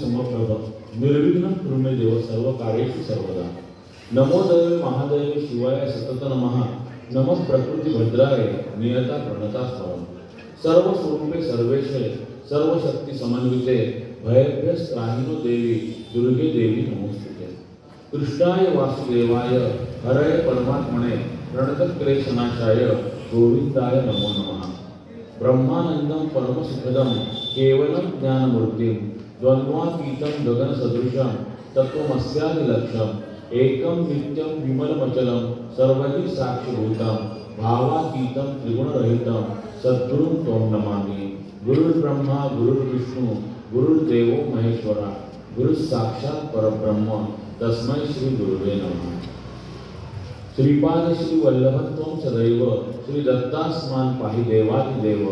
समप्रभ निर्विघ्न कुरुमे देव सर्व कार्येषु सर्वदा. नमो दैवे महादैवे शिवाय सतत नमः. नमः प्रकृती भद्राय नियता प्रणता स्मरण. सर्व स्वरूपे सर्वेशे सर्व शक्ती समन्विते भयभ्यस त्राहिनो देवी दुर्गे देवी नमोस्तुते. कृष्णाय वासुदेवाय हरये परमात्मने प्रणतक्लेशनाशाय गोविंदाय नमो नमः. ब्रह्मानंदं परमसुखदं केवलं ज्ञानमूर्तिं द्वंद्वातीतं गगनसदृशं तत्त्वमस्यादिलक्ष्यम् एकं नित्यं विमलमचलं सर्वैः साक्षिभूतं भावातीतं त्रिगुणरहितं सद्गुरुं त्वं नमामि. गुरुर्ब्रह्मा गुरुर्विष्णु गुरुर्देवो महेश्वरा गुरुस्साक्षात् परब्रह्म तस्मै श्री गुरुवे नमः. श्रीपाद श्री वल्लभत्वं सदैव श्री दत्तास्मान पाहि देवादिदेव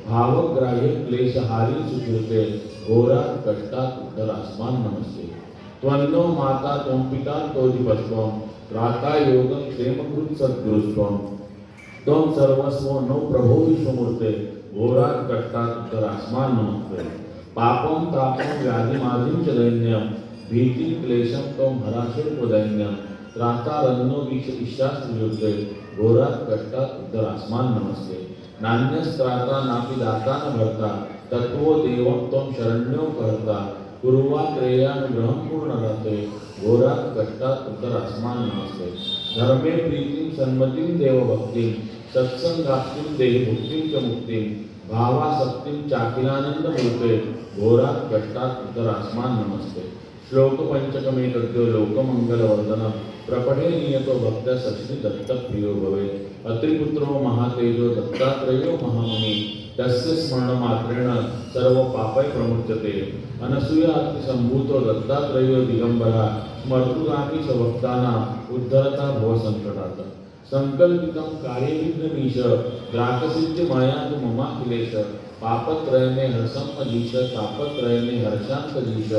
भावग्राह्य क्लेशहारी सुकृते घोरात कष्टात उत्तरास्मान नमस्ते. त्वन्नो माता त्वं पिता तोधिपस्त्वं त्राता योगं क्षेमकृत सद्गुरुस्त्वं त्वं सर्वस्वो नो प्रभो विश्वमूर्ते घोरात कष्टात उत्तरास्मान नमस्ते. पापं तापं व्याधिमादिं च दैन्यं भीतिं क्लेशं त्वं हराशेर्वदैन्यं त्रातारण्यो ईशास्त्रियुक्ते घोरात कष्टात उत्तरास्मान नमस्ते. नान्यस्त्राता नापि दाता न भर्ता तत्वो देवं त्वं शरण्यो कहर्ता कुर्वात्रेयानुग्रहं पूर्णरते घोरात कष्टात उत्तरास्मान नमस्ते. धर्मे प्रीतिं सन्मतिं देवभक्तिं सत्संगाप्तिं देहि भुक्तिं च मुक्तिं भावासक्तिं चाखिलानंदमूर्ते घोरात कष्टात उत्तरास्मान नमस्ते. श्लोक पंचकमे तद्यो लोकमंगलवर्धनम प्रपठे नियतो भक्त सश्री दत्त प्रियो भवे. अत्रिपुत्रो महातेजो दत्तात्रेयो महामुनि तस्य स्मरणमात्रेण सर्व पापै प्रमुच्यते. अनसूया अतिसंभूतो दत्तात्रेयो दिगंबरा स्मर्तुगामी च भक्तानां उद्धरता भवसंकटात्. संकल्पितं कार्यविघ्नमीश द्राकसिद्ध मायात ममाखिलेश पापत्रयने हरसंपदीश तापत्रयने हर्षांतदीश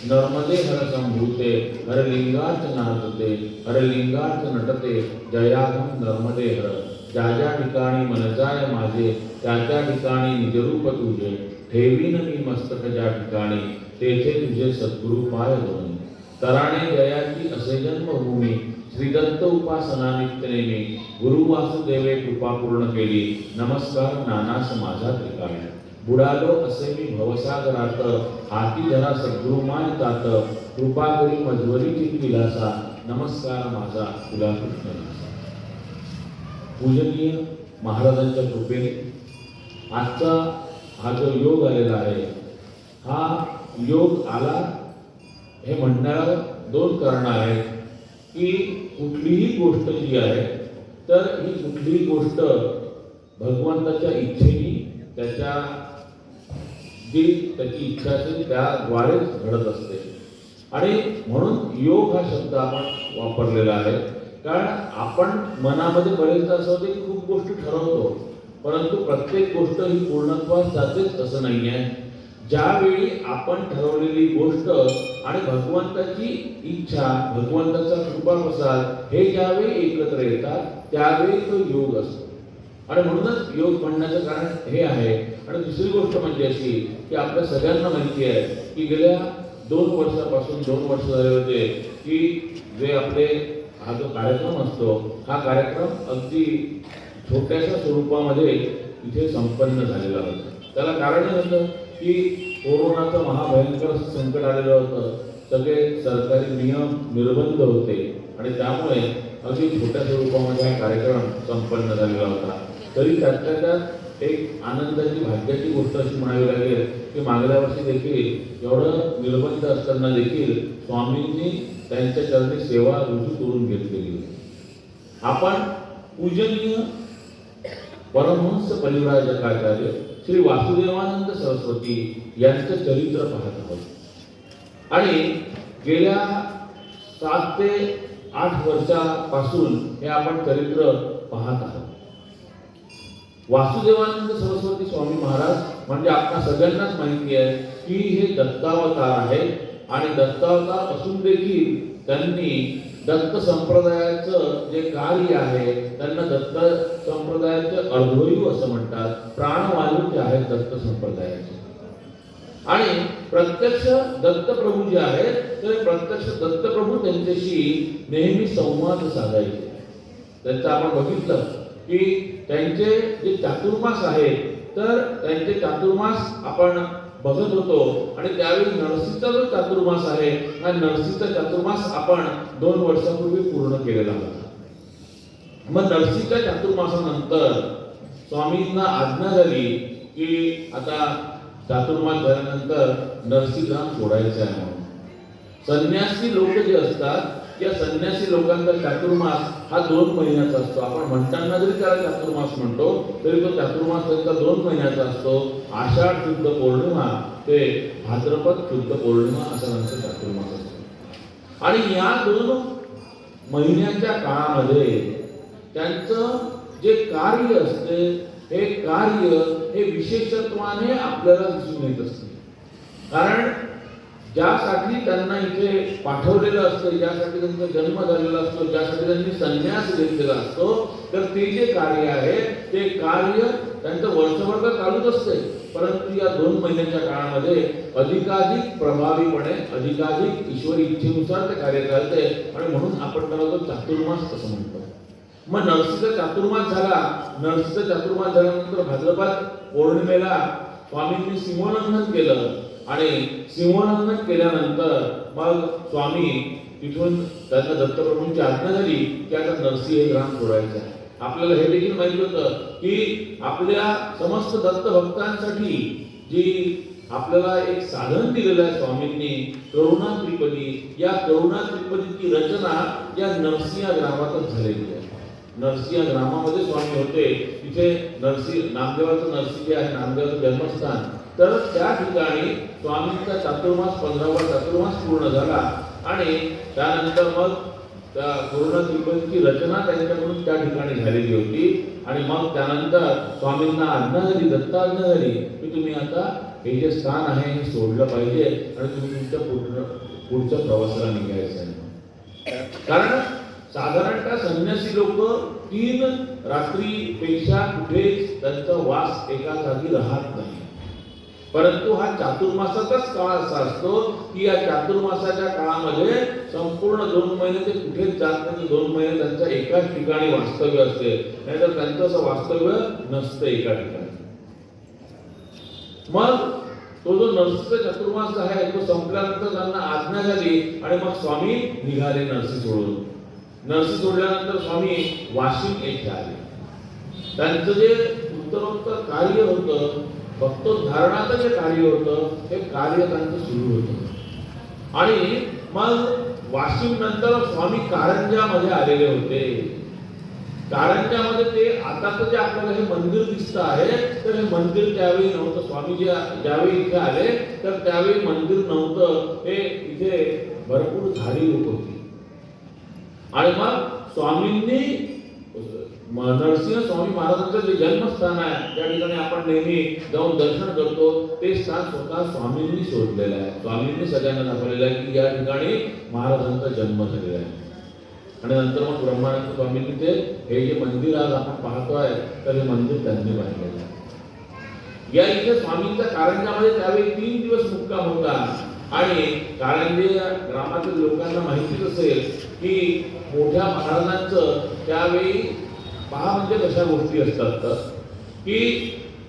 नर्मदे हरसंभूते हरलिंगार्थ नारते हरलिंगार्थ नटते जयाघम नर्मदे हर. ज्या ज्या ठिकाणी मनजाय माझे त्या त्या ठिकाणी निजरूप तुझे ठेवीन मी मस्तक ज्या ठिकाणी तेथे तुझे सद्गुरु पाय दोन. तराणे जयाची असे जन्मभूमी श्रीदत्त उपासना नित्यनेमी गुरु वासुदेवे कृपा पूर्ण केली नमस्कार नानास माझा त्रिकाळ. बुडालो असे मी भवसागरात हाती धरा सद्गुरु माय तात कृपा करी मध्वरी विलासा नमस्कार माझा तुला कृष्णदासा. पूजनीय महाराजांच्या कृपेने आजचा हा जो योग आलेला आहे हा योग आला हे म्हणण्याला दोन कारणं आहेत की कुठलीही गोष्ट जी आहे तर ही कुठलीही गोष्ट भगवंताच्या इच्छेने त्याच्या जी त्याची इच्छा असेल त्याद्वारेच घडत असते. आणि म्हणून योग हा शब्द आपण वापरलेला आहे कारण आपण मनामध्ये बरेचदा असं होते की खूप गोष्टी ठरवतो परंतु प्रत्येक गोष्ट ही पूर्णत्वास जातेच असं नाही आहे. ज्यावेळी आपण ठरवलेली गोष्ट आणि भगवंताची इच्छा भगवंताचा कृपा प्रसाद हे ज्यावेळी एकत्र येतात त्यावेळी तो योग असतो. आणि म्हणूनच योग म्हणण्याचं कारण हे आहे. आणि दुसरी गोष्ट म्हणजे अशी की आपल्या सगळ्यांना माहिती आहे की गेल्या 2 वर्षापासून 2 वर्ष झाले होते की जे आपले हा जो कार्यक्रम असतो हा कार्यक्रम अगदी छोट्याशा स्वरूपामध्ये इथे संपन्न झालेला होता. त्याला कारण होतं की कोरोनाचं महाभयंकर संकट आलेलं होतं. सगळे सरकारी नियम निर्बंध होते आणि त्यामुळे अगदी छोट्या स्वरूपामध्ये हा कार्यक्रम संपन्न झालेला होता. तरी त्यात एक आनंदाची भाग्याची गोष्ट अशी म्हणावी लागेल की मागल्या वर्षी देखील एवढं निर्बंध असताना देखील स्वामींनी त्यांच्या चरणी सेवा रुजू करून घेतलेली होती. आपण पूजनीय परमहंस परिव्राजकाचार्य श्री वासुदेवानंद सरस्वती यांचं चरित्र पाहत आहोत. आणि गेल्या 7 ते 8 वर्षापासून हे आपण चरित्र पाहत आहोत. वासुदेवानंद सरस्वती स्वामी महाराज म्हणजे आपल्या सगळ्यांनाच माहिती आहे की हे दत्तावतार आहे आणि दत्तावतार असून देखील त्यांनी दत्त संप्रदायाचं जे कार्य आहे त्यांना दत्त संप्रदायाचे अर्धोयू असं म्हणतात. प्राणवायू जे आहेत दत्त संप्रदायाचे आणि प्रत्यक्ष दत्तप्रभू जे आहेत तर प्रत्यक्ष दत्तप्रभू त्यांच्याशी नेहमी संवाद साधायचे. त्यांचं आपण बघितलं की त्यांचे जे चातुर्मास आहेत तर त्यांचे चातुर्मास आपण बघत होतो आणि त्यावेळी नरसीचा जो चातुर्मास आहे हा नरसीचा चातुर्मास आपण 2 वर्षापूर्वी पूर्ण केलेला होता. मग नरसीच्या चातुर्मासानंतर स्वामींना आज्ञा झाली की आता चातुर्मास झाल्यानंतर नरसीग्राम सोडायचा आहे म्हणून. संन्यासी लोक जे असतात या संन्यासी लोकांचा चातुर्मास हा 2 महिन्याचा असतो. आपण म्हणताना जरी त्याला चातुर्मास म्हणतो तरी तो चातुर्मास त्यांचा 2 महिन्याचा असतो. आषाढ शुद्ध पौर्णिमा ते भाद्रपद शुद्ध पौर्णिमा असा त्यांचा चातुर्मास असतो. आणि या 2 महिन्याच्या काळामध्ये त्यांचं जे कार्य असते हे कार्य हे विशेषत्वाने आपल्याला दिसून येत असते. कारण ज्यासाठी त्यांना इथे पाठवलेलं असतं, ज्यासाठी त्यांचा जन्म झालेला असतो, ज्यासाठी त्यांनी संन्यास घेतलेला असतो तर ते जे कार्य आहे ते कार्य त्यांचं वर्षभर तर चालूच असते. परंतु या 2 महिन्याच्या काळामध्ये अधिकाधिक प्रभावीपणे अधिकाधिक ईश्वरी इच्छेनुसार ते कार्य चालते आणि म्हणून आपण त्याला तो चातुर्मास असं म्हणतो. मग नरसीचा चातुर्मास झाला. नरसीचा चातुर्मास झाल्यानंतर भाद्रपद पौर्णिमेला स्वामींनी सीमोल्लंघन केलं आणि सीमोल्लंघन केल्यानंतर मग स्वामी तिथून त्यांना दत्तप्रभूंची आज्ञा झाली की आता नरसी हे ग्राम सोडायचं आहे. आपल्याला हे देखील माहिती होतं की आपल्या समस्त दत्त भक्तांसाठी जी आपल्याला एक साधन दिलेलं आहे स्वामींनी करुणा त्रिपदी, या करुणा त्रिपदीची रचना या नरसी या ग्रामातच झालेली आहे. नरसी या ग्रामामध्ये स्वामी होते. तिथे नरसी नामदेवाचं नरसी जे आहे नामदेवाचं जन्मस्थान तर त्या ठिकाणी स्वामींचा चातुर्मास 15वा चातुर्मास पूर्ण झाला आणि त्यानंतर मग त्या करुणा त्रिपदीची रचना त्यांच्याकडून त्या ठिकाणी झालेली होती. आणि मग त्यानंतर स्वामींना आज्ञा झाली, दत्ताज्ञा झाली की तुम्ही आता हे जे स्थान आहे हे सोडलं पाहिजे आणि तुम्ही तुमच्या पुढच्या प्रवासाला निघायचं आहे. कारण साधारणतः संन्यासी लोक 3 रात्रीपेक्षा कुठेच त्यांचा वास एका जागी राहत नाही. परंतु हा चातुर्मासाचाच काळ असा असतो की या चातुर्मासाच्या काळामध्ये संपूर्ण 2 महिने ते कुठेच जात नाही. 2 महिने त्यांच्या एकाच ठिकाणी वास्तव्य असते, नाहीतर त्यांचं असं वास्तव्य नसतं एका ठिकाणी. मग तो जो नरसीचा चातुर्मास आहे तो संपल्यानंतर त्यांना आज्ञा झाली आणि मग स्वामी निघाले नरसी सोडून. नरसी सोडल्यानंतर स्वामी वाशिम येथे आले. त्यांचं जे उत्तरोत्तर कार्य होतं, भक्तोद्धारणाचं जे कार्य होतं ते कार्य त्यांचं सुरू होतं. आणि मग वाशिम नंतर स्वामी कारंजामध्ये आलेले होते. कारंजामध्ये ते आताचं जे आपल्याला हे मंदिर दिसतं आहे तर हे मंदिर त्यावेळी नव्हतं. स्वामी ज्यावेळी इथे आले तर त्यावेळी मंदिर नव्हतं. हे इथे भरपूर झाडी होती. आणि मग स्वामींनी नरसिंह स्वामी महाराजांचं जे जन्मस्थान आहे त्या ठिकाणी आपण नेहमी जाऊन दर्शन करतो ते स्थान स्वतः स्वामींनी शोधलेलं आहे. स्वामींनी सगळ्यांना दाखवलेलं आहे की या ठिकाणी महाराजांचा जन्म झालेला आहे. आणि नंतर मग ब्रह्मानंद स्वामींनी ते हे जे मंदिर आज आपण पाहतोय तर हे मंदिर त्यांनी बांधलेलं आहे. या इथे स्वामींच्या कारंजामध्ये त्यावेळी 3 दिवस मुक्काम होता. आणि कारंजे ग्रामातील लोकांना माहितीच असेल की मोठ्या महाराजांचं त्यावेळी पहा म्हणजे कशा गोष्टी असतात की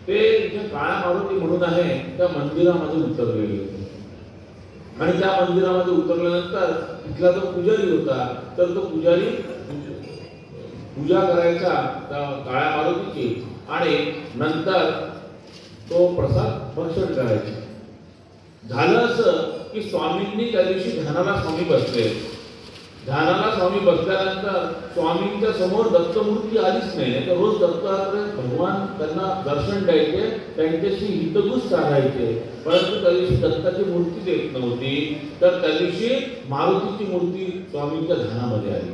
ते इथे काळा मारुती म्हणून आहे त्या मंदिरामध्ये उतरलेले होते. आणि त्या मंदिरामध्ये उतरल्यानंतर तिथला जो पुजारी होता तर तो पुजारी पूजा करायचा त्या काळ्या मारुतीची आणि नंतर तो प्रसाद भक्षण करायचा. झालं असं की स्वामींनी त्या दिवशी ध्यानाला स्वामी बसले. ध्यानाला स्वामी बसल्यानंतर स्वामींच्या समोर दत्तमूर्ती आलीच नाही. तर रोज दत्तात्रय भगवान त्यांना दर्शन द्यायचे, त्यांच्याशी हितगुज साधायचे. परंतु त्या दिवशी दत्ताची मूर्ती येत नव्हती. तर त्या दिवशी मारुतीची मूर्ती स्वामींच्या ध्यानामध्ये आली.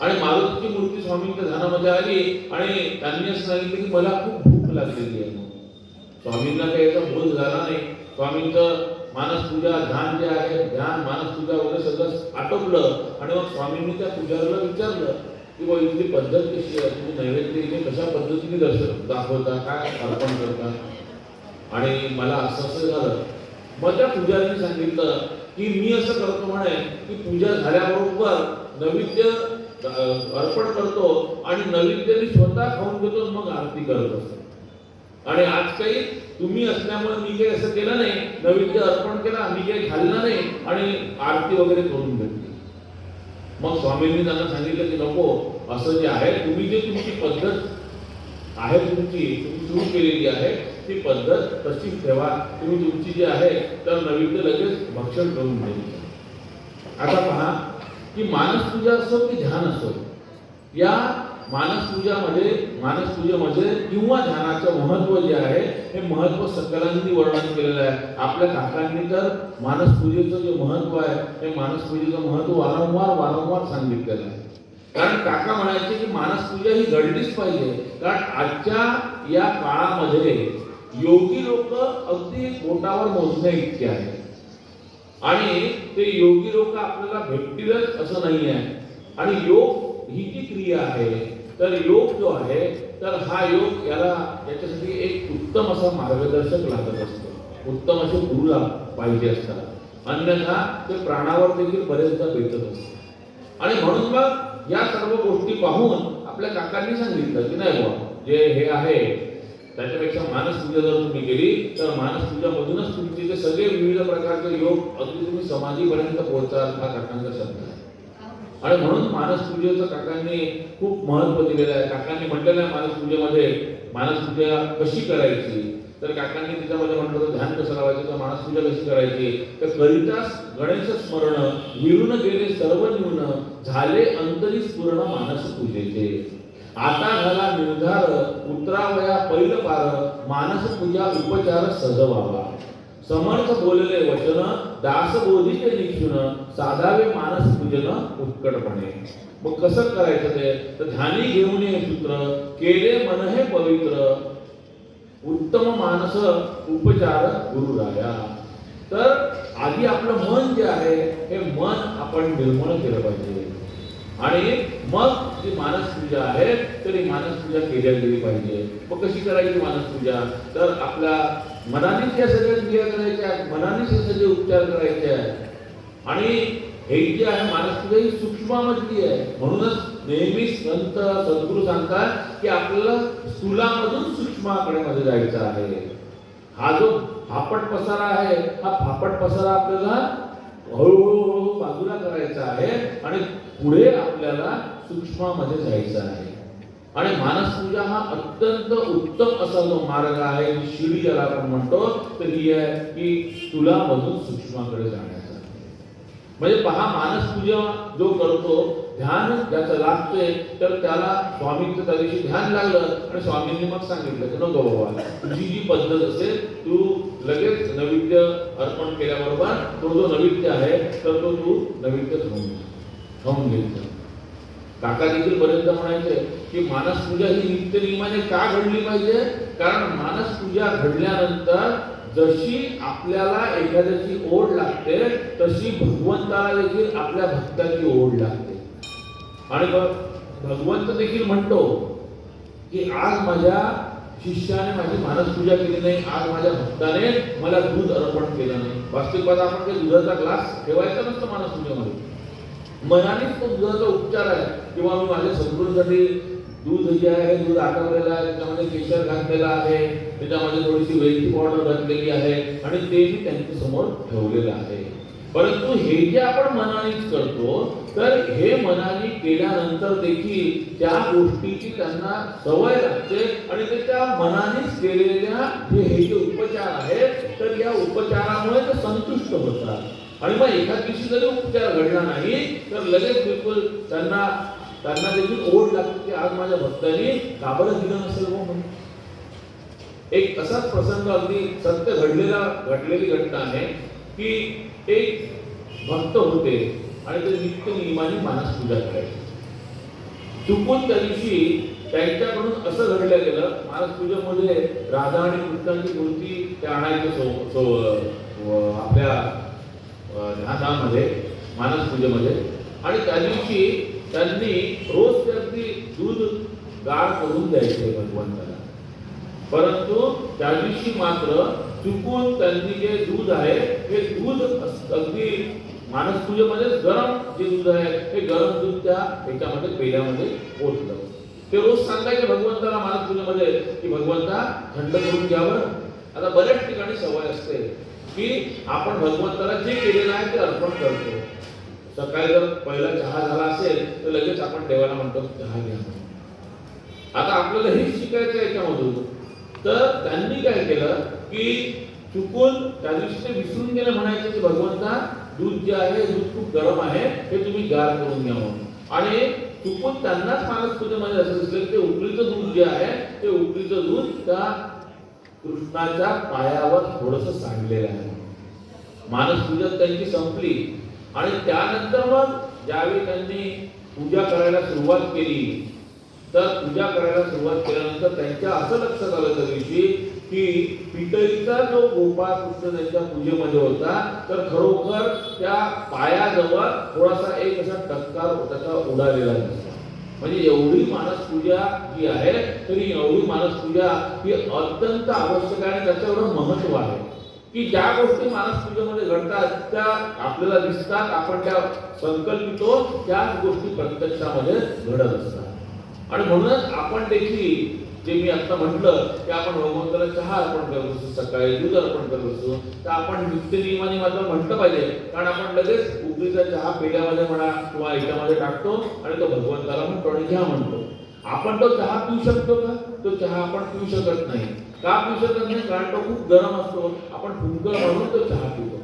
आणि मारुतीची मूर्ती स्वामींच्या ध्यानामध्ये आली आणि त्यांनी असं सांगितलं की मला खूप भूक लागलेली आहे. स्वामींना काही याचा बोध झाला नाही. स्वामींचं मानसपूजा ध्यान जे आहे ध्यान मानसपूजा वगैरे सगळं आटोपलं. आणि मग स्वामींनी त्या पुजाऱ्याला विचारलं की बाबा इथली पद्धत कशी आहे, तुम्ही नैवेद्य इथे कशा पद्धतीने दर्शन दाखवता, काय अर्पण करता. आणि मला असं झालं मग त्या पुजाऱ्यांनी सांगितलं की मी असं करतो म्हणे की पूजा झाल्याबरोबर नैवेद्य अर्पण करतो आणि नैवेद्याने स्वतः खाऊन घेतो, मग आरती करत असतो. आणि आज काही तुम्ही असल्यामुळे मी काही असं केलं नाही, नैवेद्य अर्पण केला, मी काही खाल्लं नाही आणि आरती वगैरे करून घेतली. मग स्वामींनी त्यांना सांगितलं की नको, असं जे आहे तुम्ही जे तुमची पद्धत आहे तुम्ही सुरू केलेली आहे ती पद्धत तशीच ठेवा. तुम्ही तुमची जी आहे तर नैवेद्य लगेच भक्षण करून द्यायचं. आता पहा की मानसपूजा असो की ध्यान असो, या मानसपूजेमध्ये किंवा ध्यानाचं महत्व जे आहे हे महत्व सकलांनी वर्णन केलेलं आहे. आपल्या काकांनी तर मानसपूजेचं जे महत्व आहे हे मानसपूजेचं महत्व वारंवार सांगितलेलं आहे. कारण काका म्हणायचे की मानसपूजा ही घडलीच पाहिजे, कारण आजच्या या काळामध्ये योगी लोक अगदी बोटावर मोजण्या इतके आहेत आणि ते योगी लोक आपल्याला भेटतीलच असं नाही आहे. आणि योग ही जी क्रिया आहे तर योग जो आहे तर हा योग याच्यासाठी एक उत्तम असा मार्गदर्शक लागत असतो, उत्तम असे गुरु पाहिजे असतात, अन्यथा ते प्राणावर देखील बरेचदा बेतत असतात. आणि म्हणून मग या सर्व गोष्टी पाहून आपल्या काकांनी सांगितलं की नाही बुवा, जे हे आहे त्याच्यापेक्षा मानसपूजा जर तुम्ही केली तर मानसपूजामधूनच तुमचे जे सगळे विविध प्रकारचे योग अगदी तुम्ही समाधीपर्यंत पोहोचाल, हा काकांचा शब्द आहे. आणि म्हणून मानसपूजेचं काकांनी खूप महत्व दिलेलं आहे. काकांनी म्हटलेलं आहे मानसपूजा कशी करायची, तर काकांनी त्याच्यामध्ये म्हटलं होतं ध्यान कसं लावायचं, तर मानसपूजा कशी करायची, तर करितास गणेश स्मरण विरून गेले सर्व न्यून झाले अंतरी स्फुरण मानसपूजेचे. आता झाला निर्धार उतरावया पैल पार मानसपूजा उपचार सजवावा. समर्थ बोलले वचन दासबोधीचे निक्षुण साधावे मानसपूजन उत्कटपणे. मग कसं करायचं ते, तर ध्यानी घेऊन हे सूत्र केले मन हे पवित्र उत्तम मानस उपचार गुरुराया. तर आधी आपलं मन जे आहे हे मन आपण निर्मळ केलं पाहिजे आणि मग जी मानसपूजा आहे तर ही मानसपूजा केल्या गेली पाहिजे. मग कशी करायची मानसपूजा, तर आपल्या मनानेच या सगळ्या क्रिया करायच्या आहेत, मनानेच हे सगळे उपचार करायचे आहेत. आणि हे जे आहे मानसपूजा ही सूक्ष्मामधली आहे. म्हणूनच नेहमी संत सद्गुरू सांगतात की आपल्याला स्थूलामधून सूक्ष्माकडे मध्ये जायचं आहे. हा जो फापट पसारा आहे हा फापट पसारा आपल्याला हळूहळू बाजूला करायचा आहे आणि पुढे आपल्याला सूक्ष्मामध्ये जायचं आहे. आणि मानसपूजा हा अत्यंत उत्तम असा जो मार्ग आहे, शिडी ज्याला आपण म्हणतो, तर ही आहे की स्थूलामधून सूक्ष्माकडे जाण्याचा. म्हणजे पहा, मानसपूजा जो करतो, ध्यान ज्याचं लागते, तर त्याला स्वामींचं त्या दिवशी ध्यान लागलं आणि स्वामींनी मग सांगितलं की नको बाबा, तुझी जी पद्धत असेल तू लगेच नैवेद्य अर्पण केल्याबरोबर तो जो नैवेद्य आहे तर तो तू नैवेद्य खाऊन घ्यायचं. काका देखील बरेचदा म्हणायचे की मानसपूजा ही नित्य नियमाने का घडली पाहिजे, कारण मानसपूजा घडल्यानंतर जशी आपल्याला एखाद्याची ओढ लागते तशी भगवंताला देखील आपल्या भक्ताची ओढ लागते. आणि भगवंत देखील म्हणतो की आज माझ्या शिष्याने माझी मानसपूजा केली नाही, आज माझ्या भक्ताने मला दूध अर्पण केलं नाही. वास्तविकता आपण काही दुधाचा ग्लास ठेवायचा नसतो मानसपूजेमध्ये, मनानेच तो दुधाचा उपचार आहे. किंवा मी माझ्या सद्गुरूंसाठी दूध जे आहे दूध आटवलेलं आहे, त्याच्यामध्ये केशर घातलेलं आहे, त्याच्यामध्ये थोडीशी वेलची पावडर घातलेली आहे आणि ते मी त्यांच्या समोर ठेवलेलं आहे. परंतु हे जे आपण मनानेच करतो, तर हे मनाने केल्यानंतर देखील त्या गोष्टीची त्यांना सवय लागते आणि ते त्या मनानेच केलेल्या हे जे उपचार आहेत तर या उपचारामुळे ते संतुष्ट होतात. आणि मग एका दिवशी जरी उपचार घडला नाही तर लगेच बिलकुल त्यांना देखील ओढ लागते की आज माझ्या भक्तांनी का बरं दिलं नसेल म्हणून. एक असाच प्रसंग अगदी सत्य घडलेली घटना आहे की एक भक्त होते आणि ते नित्य नियमाने मानसपूजा करायचे. चुकून त्या दिवशी त्यांच्याकडून असं घडलं गेलं, मानसपूजेमध्ये राधा आणि कृष्णाची मूर्ती ते आणायचे आपल्या ध्यानामध्ये मानसपूजेमध्ये, आणि त्या दिवशी त्यांनी रोज त्याची दूध गार करून द्यायचे भगवंताला. परंतु त्या दिवशी मात्र चुकून त्यांनी जे दूध आहे हे दूध अगदी मानसपूजेमध्ये गरम जे दूध आहे हे गरम दूध त्या ह्याच्यामध्ये पेल्यामध्ये ओतलं. ते रोज सांगायचे भगवंताला मानसपूजेमध्ये की भगवंता थंड करून घ्यावं. आता बऱ्याच ठिकाणी सवय असते की आपण भगवंताला जे केलेलं आहे ते अर्पण करतो. सकाळी जर पहिला चहा झाला असेल तर लगेच आपण देवाला म्हणतो चहा घ्या. आता आपल्याला हेच शिकायचं आहे याच्यामधून. तर त्यांनी काय केलं की चुकून त्या दिवशी ते विसरून गेले म्हणायचे की भगवंता दूध जे आहे दूध खूप गरम आहे हे तुम्ही गार करून घ्या म्हणून. आणि चुकून त्यांनाच मानसपूजेमध्ये असं दिसलं ते उकळीचं दूध जे आहे ते उकळीचं दूध त्या कृष्णाच्या पायावर थोडंसं सांडलेलं आहे. मानसपूजा त्यांची संपली आणि त्यानंतर मग ज्यावेळी त्यांनी पूजा करायला सुरुवात केली तर पूजा करायला सुरुवात केल्यानंतर त्यांच्या असं लक्षात आलं त्या दिवशी की पितळीचा जो गोपाळ कृष्ण त्यांच्या पूजेमध्ये होता तर खरोखर त्या पायाजवळ थोडासा एक असा टक्का त्याचा उडालेला दिसला. म्हणजे एवढी मानसपूजा जी आहे तरी एवढी मानसपूजा ही अत्यंत आवश्यक आहे आणि त्याचं एवढं महत्व आहे की ज्या गोष्टी मानसपूजेमध्ये घडतात त्या आपल्याला दिसतात, आपण त्या संकल्पितो त्याच गोष्टी प्रत्यक्षामध्ये घडत असतात. आणि म्हणूनच आपण देखील जे मी आता म्हटलं की आपण भगवंताला चहा अर्पण करत असतो, सकाळी दूध अर्पण करत असतो, तर आपण नित्य नियमाने मात्र म्हटलं पाहिजे. कारण आपण लगेच उकळीचा चहा पेल्यामध्ये म्हणा किंवा याच्यामध्ये टाकतो आणि तो भगवंताला म्हणतो आणि घ्या म्हणतो. आपण तो चहा पिऊ शकतो का? तो चहा आपण पिऊ शकत नाही. का पिऊ शकत नाही? कारण तो खूप गरम असतो. आपण फुंकर म्हणून तो चहा पितो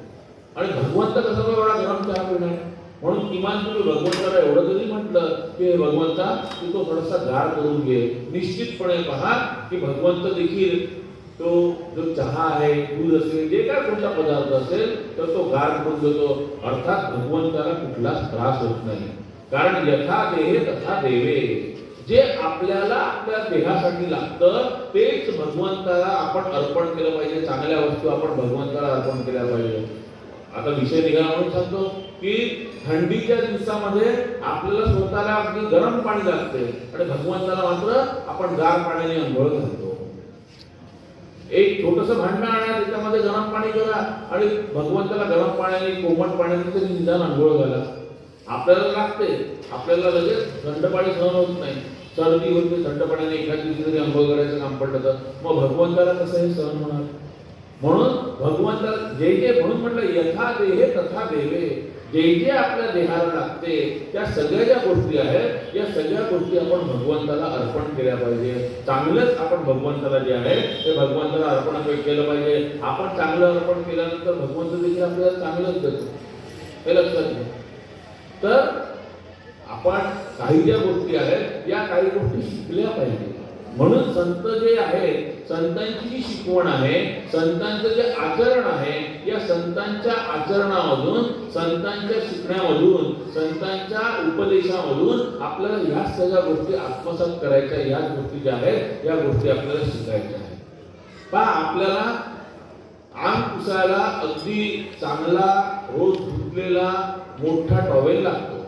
आणि भगवंत कसा एवढा गरम चहा पिणार? म्हणून किमान तुम्ही भगवंताला एवढं जरी म्हटलं की भगवंता तू तो थोडासा गार करून घे. निश्चितपणे पहा की भगवंत देखील तो जो चहा आहे दूध असेल जे काय कोणता पदार्थ असेल तर तो गार करून देतो. अर्थात भगवंताला कुठलाच त्रास होत नाही. कारण यथा देहे तथा देवे. जे आपल्याला आपल्या देहासाठी लागतं तेच भगवंताला आपण अर्पण केलं पाहिजे. चांगल्या वस्तू आपण भगवंताला अर्पण केल्या पाहिजे. आता विषय निघाला म्हणून सांगतो की थंडीच्या दिवसामध्ये आपल्याला स्वतःला अगदी गरम पाणी लागते आणि भगवंताला मात्र आपण गार पाण्याने अंघोळ घालतो. एक छोटंसं भांडण आणा, त्याच्यामध्ये गरम पाणी करा आणि भगवंताला गरम पाण्याने कोमट पाण्याने तरी निदान अंघोळ घाला. आपल्याला लागते, आपल्याला लगेच थंड पाणी सहन होत नाही, सर्दी होते, थंड पाण्याने एखाद दिवशी जरी अंघोळ करायचं काम पडलं तर मग भगवंताला कसं हे सहन होणार? म्हणून भगवंता जे जे म्हणून म्हटलं यथा देहे तथा देवे. जे जे आपल्या देहाला लागते त्या सगळ्या ज्या गोष्टी आहेत या सगळ्या गोष्टी आपण भगवंताला अर्पण केल्या पाहिजे. चांगलंच आपण भगवंताला जे आहे ते भगवंताला अर्पण केलं पाहिजे. आपण चांगलं अर्पण केल्यानंतर भगवंत देखील आपल्याला चांगलंच देतो, हे लक्षात घ्या. तर आपण काही ज्या गोष्टी आहेत या काही गोष्टी शिकल्या पाहिजे. म्हणून संत जे आहेत, संतांची जी शिकवण आहे, संतांचं जे आचरण आहे, या संतांच्या आचरणामधून, संतांच्या शिकण्यामधून, संतांच्या उपदेशामधून आपल्याला ह्या सगळ्या गोष्टी आत्मसात करायच्या. ह्याच गोष्टी ज्या आहेत या गोष्टी आपल्याला शिकायच्या आहेत. पहा, आपल्याला अंग पुसायला अगदी चांगला रोज धुतलेला मोठा टॉवेल लागतो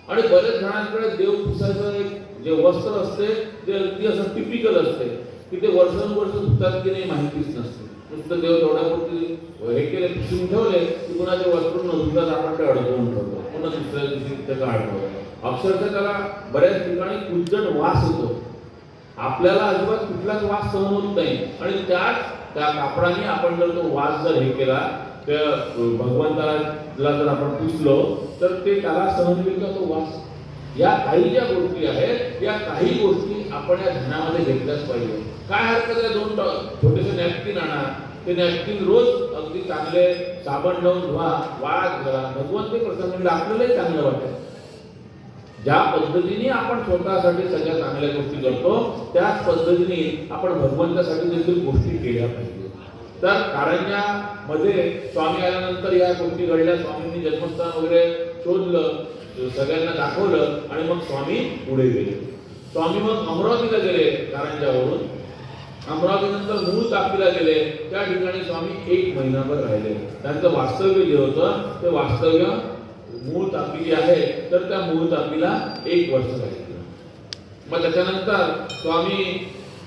आणि बरेच जणांकडे देव पुसायचं एक जे वस्त्र असते ते अगदी असं टिपिकल असते की ते वर्षानुवर्ष धुतात की नाही माहितीच नसते. नुसतं देव तेवढ्यापुरती हे केले, पुसून ठेवले की पुन्हा ते वस्त्र न धुतात आपण ते अडकवून ठेवतो, पुन्हा दुसऱ्या दिवशी त्याचा आठवतो. अक्षरशः त्याला बऱ्याच ठिकाणी कुजट वास येतो. आपल्याला अजिबात कुठलाच वास सहन होत नाही आणि त्या कापडाने आपण जर तो वास जर हे केला त्या भगवंताला जर आपण पुसलो तर ते त्याला सहन होईल का तो वास? या काही ज्या गोष्टी आहेत या काही गोष्टी आपण या ध्यानामध्ये घेतल्याच पाहिजे. काय हरकत आहे, 2 छोटेसे नॅपकिन आणा, ते नॅपकिन रोज अगदी चांगले साबण लावून धुवा, वाळत घाला. भगवंत प्रसंग आपल्यालाही चांगलं वाटेल. ज्या पद्धतीने आपण स्वतःसाठी सगळ्या चांगल्या गोष्टी करतो त्याच पद्धतीने आपण भगवंतासाठी देखील गोष्टी केल्या पाहिजे. तर कारंजामध्ये स्वामी आल्यानंतर या गोष्टी घडल्या. स्वामींनी जन्मस्थान वगैरे शोधलं, सगळ्यांना दाखवलं आणि मग स्वामी पुढे गेले. स्वामी मग अमरावतीला गेले. कारंजावरून अमरावतीनंतर मूळ तापीला गेले. त्या ठिकाणी स्वामी 1 महिनाभर राहिले. त्यांचं वास्तव्य जे होतं ते वास्तव्य मूळ तापी जी आहे तर त्या मूळ तापीला 1 वर्ष राहिले. मग त्याच्यानंतर स्वामी,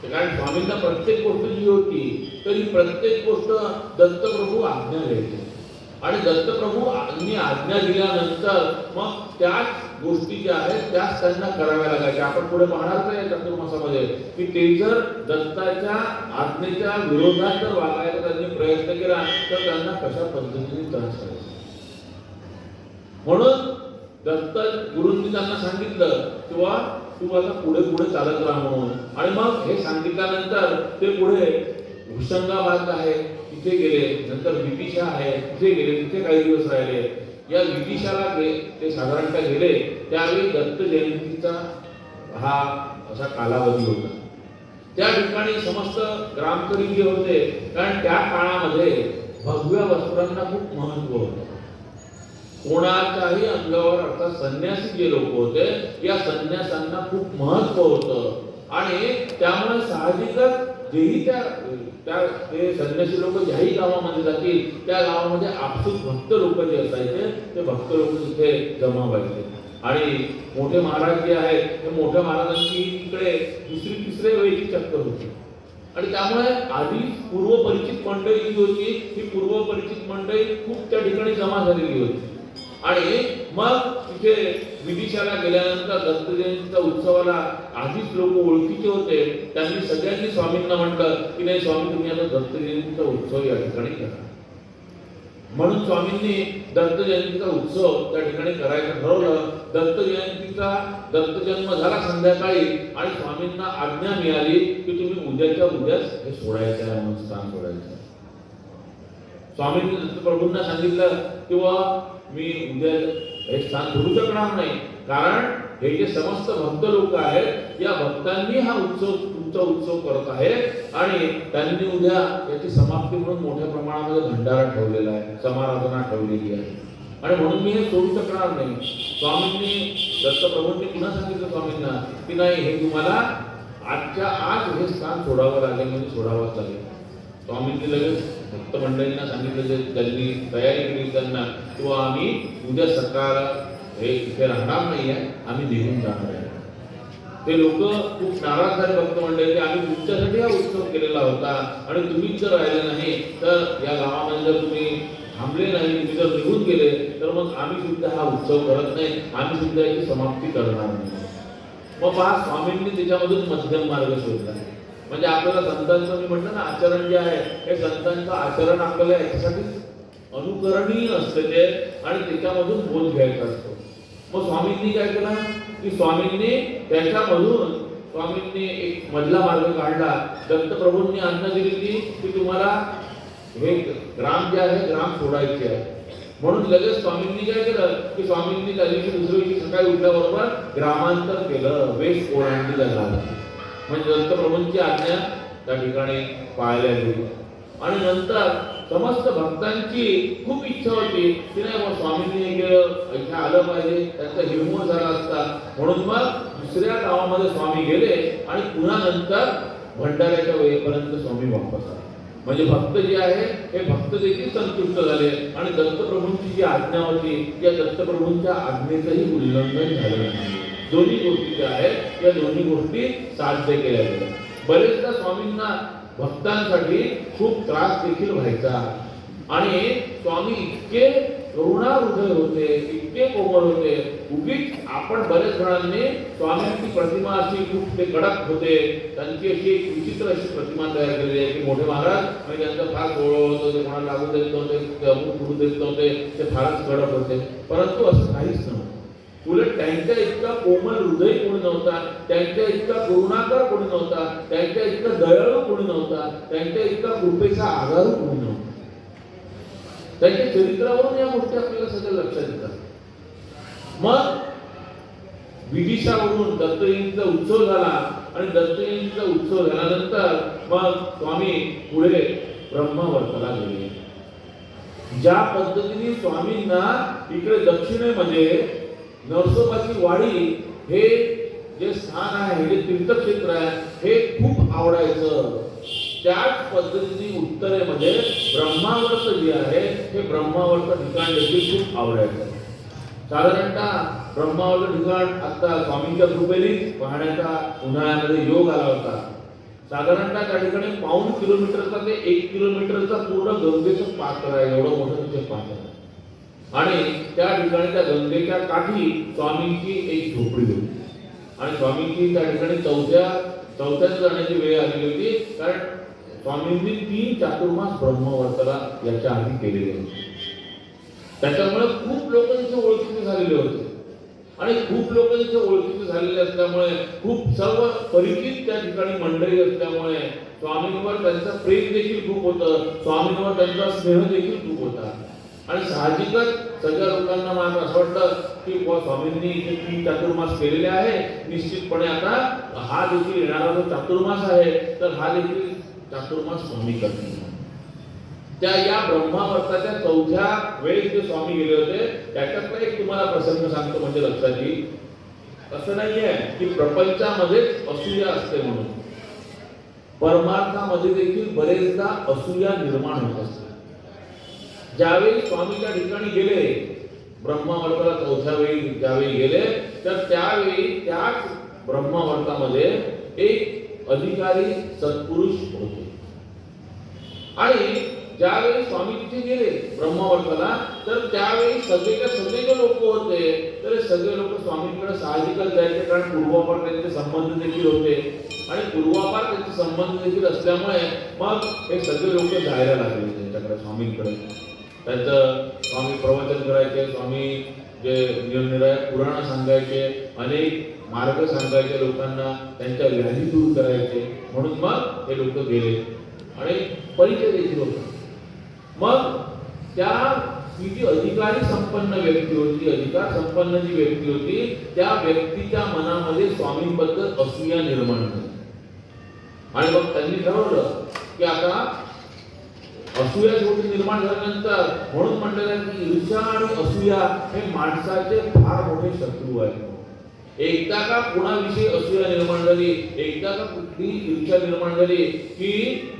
कारण स्वामींना प्रत्येक गोष्ट जी होती तर ही प्रत्येक गोष्ट दत्तप्रभू आज्ञा घ्यायचे आणि दत्तप्रभूंनी आज्ञा दिल्यानंतर मग त्याच गोष्टी ज्या आहेत त्याच त्यांना कराव्या लागायच्या. आपण पुढे पाहणार या चातुर्मासामध्ये की ते जर दत्ताच्या आज्ञेच्या विरोधात जर वागायचा त्यांनी प्रयत्न केला तर त्यांना कशा पद्धतीने त्रास करायचा. म्हणून दत्त गुरूंनी त्यांना सांगितलं किंवा तू आता पुढे पुढे चालत राहा म्हणून. आणि मग हे सांगितल्यानंतर ते पुढे होशंगाबाद आहे तिथे गेले, नंतर विदिशा आहे तिथे गेले, तिथे काही दिवस राहिले. या विदिशाला ते साधारणतः गेले त्यावेळी दत्त जयंतीचा हा असा कालावधी होता. त्या ठिकाणी समस्त ग्रामकरी जे होते, कारण त्या काळामध्ये भगव्या वस्त्रांना खूप महत्व होतं. कोणाच्याही अंगावर अर्थात संन्यासी जे लोक होते या संन्यासांना खूप महत्व होतं आणि त्यामुळे साहजिकच जेही ते संन्यासी लोक ज्याही गावामध्ये जातील त्या गावामध्ये आपसूक भक्त लोक जे असायचे ते भक्त लोक तिथे जमा व्हायचे. आणि मोठे महाराज जे आहेत ते मोठ्या महाराजांची इकडे दुसरी तिसऱ्या वेळेची चक्कर होती आणि त्यामुळे आधी पूर्वपरिचित मंडळी जी होती ही पूर्वपरिचित मंडळी खूप त्या ठिकाणी जमा झालेली होती. आणि मग तिथे विदिशाला गेल्यानंतर दत्त जयंतीच्या उत्सवाला आधीच लोक ओळखीचे होते. त्यांनी सगळ्यांनी स्वामींना म्हटलं की नाही स्वामी तुम्ही आता दत्त जयंतीचा उत्सव या ठिकाणी करा. म्हणून स्वामींनी दत्त जयंतीचा उत्सव त्या ठिकाणी करायचं ठरवलं. दत्त जन्म झाला संध्याकाळी आणि स्वामींना आज्ञा मिळाली की तुम्ही उद्याच्या उद्याच हे सोडायचं आहे, स्थान सोडायचं. स्वामींनी दत्तप्रभूंना सांगितलं किंवा मी उद्या हे स्थान सोडू शकणार नाही, कारण हे जे समस्त भक्त लोक आहेत या भक्तांनी हा उत्सव तुमचा उत्सव करत आहे आणि त्यांनी उद्या याची समाप्ती म्हणून मोठ्या प्रमाणामध्ये भंडारा ठेवलेला आहे, समाराधना ठेवलेली आहे आणि म्हणून मी हे सोडू शकणार नाही. स्वामींनी दत्तप्रभूंनी पुन्हा सांगितलं स्वामींना की नाही हे तुम्हाला आजच्या आज हे स्थान सोडावं लागेल, म्हणजे सोडावंच लागेल. स्वामींनी लगेच भक्त मंडळींना सांगितलं जे त्यांनी तयारी केली त्यांना किंवा आम्ही उद्या सकाळ हे इथे राहणार नाही आहे, आम्ही निघून जाणार आहे. ते लोक खूप नाराज झाले भक्त मंडळी की आम्ही तुमच्यासाठी हा उत्सव केलेला होता आणि तुम्हीच जर राहिले नाही तर या गावामध्ये जर तुम्ही थांबले नाही, तुम्ही जर निघून गेले तर मग आम्ही सुद्धा हा उत्सव करत नाही, आम्ही सुद्धा याची समाप्ती करणार नाही. मग पहा स्वामींनी त्याच्यामधून मध्यम मार्ग शोधला. म्हणजे आपल्याला संतांचं मी म्हटलं ना आचरण जे आहे हे संतांचं आचरण आपल्याला याच्यासाठी अनुकरणीय असते ते आणि त्याच्यामधून बोध घ्यायचा असतो. मग स्वामींनी काय केलं की स्वामींनी एक मधला मार्ग काढला. दत्तप्रभूंनी आज्ञा दिली की तुम्हाला हे ग्राम जे आहे ग्राम सोडायचे आहे. म्हणून लगेच स्वामींनी काय केलं की स्वामींनी त्या दिवशी दुसऱ्या दिवशी सकाळी उठल्याबरोबर ग्रामांतर केलं, वेश ओलांडली झाला. म्हणजे दत्तप्रभूंची आज्ञा त्या ठिकाणी पाळल्या गेली आणि नंतर समस्त भक्तांची खूप इच्छा होती की नाही मग स्वामींनी हे केलं इथे आलं पाहिजे, त्यांचा हिरमोड झाला असता. म्हणून मग दुसऱ्या गावामध्ये स्वामी गेले आणि पुन्हा नंतर भंडाऱ्याच्या वेळेपर्यंत स्वामी वापस आले. म्हणजे भक्त जे आहे हे भक्त देखील संतुष्ट झाले आणि दत्तप्रभूंची जी आज्ञा होती त्या दत्तप्रभूंच्या आज्ञेचंही उल्लंघन झालं नाही. दोन्ही गोष्टी ज्या आहेत या दोन्ही गोष्टी साध्य केल्या गेल्या. बरेचदा स्वामींना भक्तांसाठी खूप त्रास देखील व्हायचा आणि स्वामी इतके करुणाहृदय होते, इतके कोमल होते. उगीच आपण बरेच जणांनी स्वामींची प्रतिमा अशी खूप ते कडक होते, त्यांची अशी एक विचित्र अशी प्रतिमा तयार केलेली आहे की मोठे महाराज म्हणजे त्यांचं फार सोहळं होतं, ते कोणाला लागू देत नव्हते, ते अमूक पुढू देत नव्हते, ते फारच कडक होते. परंतु असं काहीच नव्हतं. उलट त्यांच्या इतका कोमल हृदय कोणी नव्हता, त्यांच्या इतका करुणाकर कोणी नव्हता, त्यांच्या इतका दयाळू कोणी नव्हता, त्यांच्या इतका कृपेचा आधार कोणी नव्हता. त्यांच्या चरित्रावरून या गोष्टी आपल्याला सगळं लक्षात येतात. मग विदिशावरून दत्त जयंतीचा उत्सव झाला आणि दत्त जयंतीचा उत्सव झाल्यानंतर मग स्वामी पुढे ब्रह्मावर्ताला गेले. ज्या पद्धतीने स्वामींना इकडे दक्षिणेमध्ये नरसोबाची वाडी हे जे स्थान आहे, हे तीर्थक्षेत्र आहे, हे खूप आवडायचं. त्याच पद्धतीने उत्तरेमध्ये ब्रह्मावर्त जे आहे हे ब्रह्मावर्त ठिकाण देखील खूप आवडायचं. साधारणतः ब्रह्मावर्त ठिकाण आता स्वामींच्या कृपेने पाहण्याचा उन्हाळ्यामध्ये योग आला होता. साधारणतः त्या ठिकाणी पाऊण किलोमीटरचा ते 1 किलोमीटरचा पूर्ण गंगेचं पात्र आहे, एवढं मोठं तिथे पात्र आहे. आणि त्या ठिकाणी त्या गंगेच्या काठी स्वामींची एक झोपडी होती आणि स्वामींची त्या ठिकाणी चौथ्याच जाण्याची वेळ आलेली होती, कारण स्वामींनी 3 चातुर्मास ब्रह्मवर्ताला याच्या आधी केलेले होते. त्याच्यामुळे खूप लोक तिथे ओळखीचे झालेले होते आणि खूप लोक तिथे ओळखीचे झालेले असल्यामुळे खूप सर्व परिचित त्या ठिकाणी मंडळी असल्यामुळे स्वामींवर त्यांचं प्रेम देखील खूप होतं, स्वामींवर त्यांचा स्नेह देखील खूप होता. आणि साहजिकच सगळ्या लोकांना मला असं वाटतं की स्वामींनी इथे 3 चातुर्मास केलेले आहे, निश्चितपणे आता हा देखील येणारा जो चातुर्मास आहे तर हा देखील चातुर्मास स्वामी करतील. त्या या ब्रह्मावर्ताच्या 4थ्या वेळेस जे स्वामी गेले होते त्याच्यातला एक तुम्हाला प्रसंग सांगतो, म्हणजे लक्षात येईल. असं नाहीये की प्रपंचामध्येच असूया असते म्हणून, परमार्थामध्ये देखील बरेचदा असूया निर्माण होत असते. ज्यावेळी स्वामी त्या ठिकाणी गेले ब्रह्मावर्ताला 4थ्या वेळी ज्यावेळी गेले तर त्यावेळी त्याच ब्रह्मावर्तामध्ये एक अधिकारी सत्पुरुष होते. आणि ज्यावेळी स्वामी तिथे गेले ब्रह्मावर्ताला तर त्यावेळी सगळे जे लोक होते तर सगळे लोक स्वामींकडे साहजिकच जायचे, कारण पूर्वापार त्यांचे संबंध देखील होते आणि पूर्वापार त्यांचे संबंध देखील असल्यामुळे मग हे सगळे लोक जायला लागले त्यांच्याकडे स्वामींकडे. त्यांचं स्वामी प्रवचन करायचे, स्वामी जे निरनिराळे पुराण सांगायचे, अनेक मार्ग सांगायचे लोकांना, त्यांच्या व्याधी दूर करायचे. म्हणून मग हे लोक गेले आणि परिचय देखील होता. मग त्या ही जी अधिकारी संपन्न व्यक्ती होती, अधिकार संपन्न जी व्यक्ती होती त्या व्यक्तीच्या मनामध्ये स्वामींबद्दल असूया निर्माण झाली. आणि मग त्यांनी ठरवलं की आता असूया शेवटी निर्माण झाल्यानंतर, म्हणून म्हटलेलं आहे की ईर्ष्या आणि असूया हे माणसाचे फार मोठे शत्रू आहेत. एकदा का कुणाविषयी असूया निर्माण झाली, एकदा का कुठली ईर्ष्या निर्माण झाली की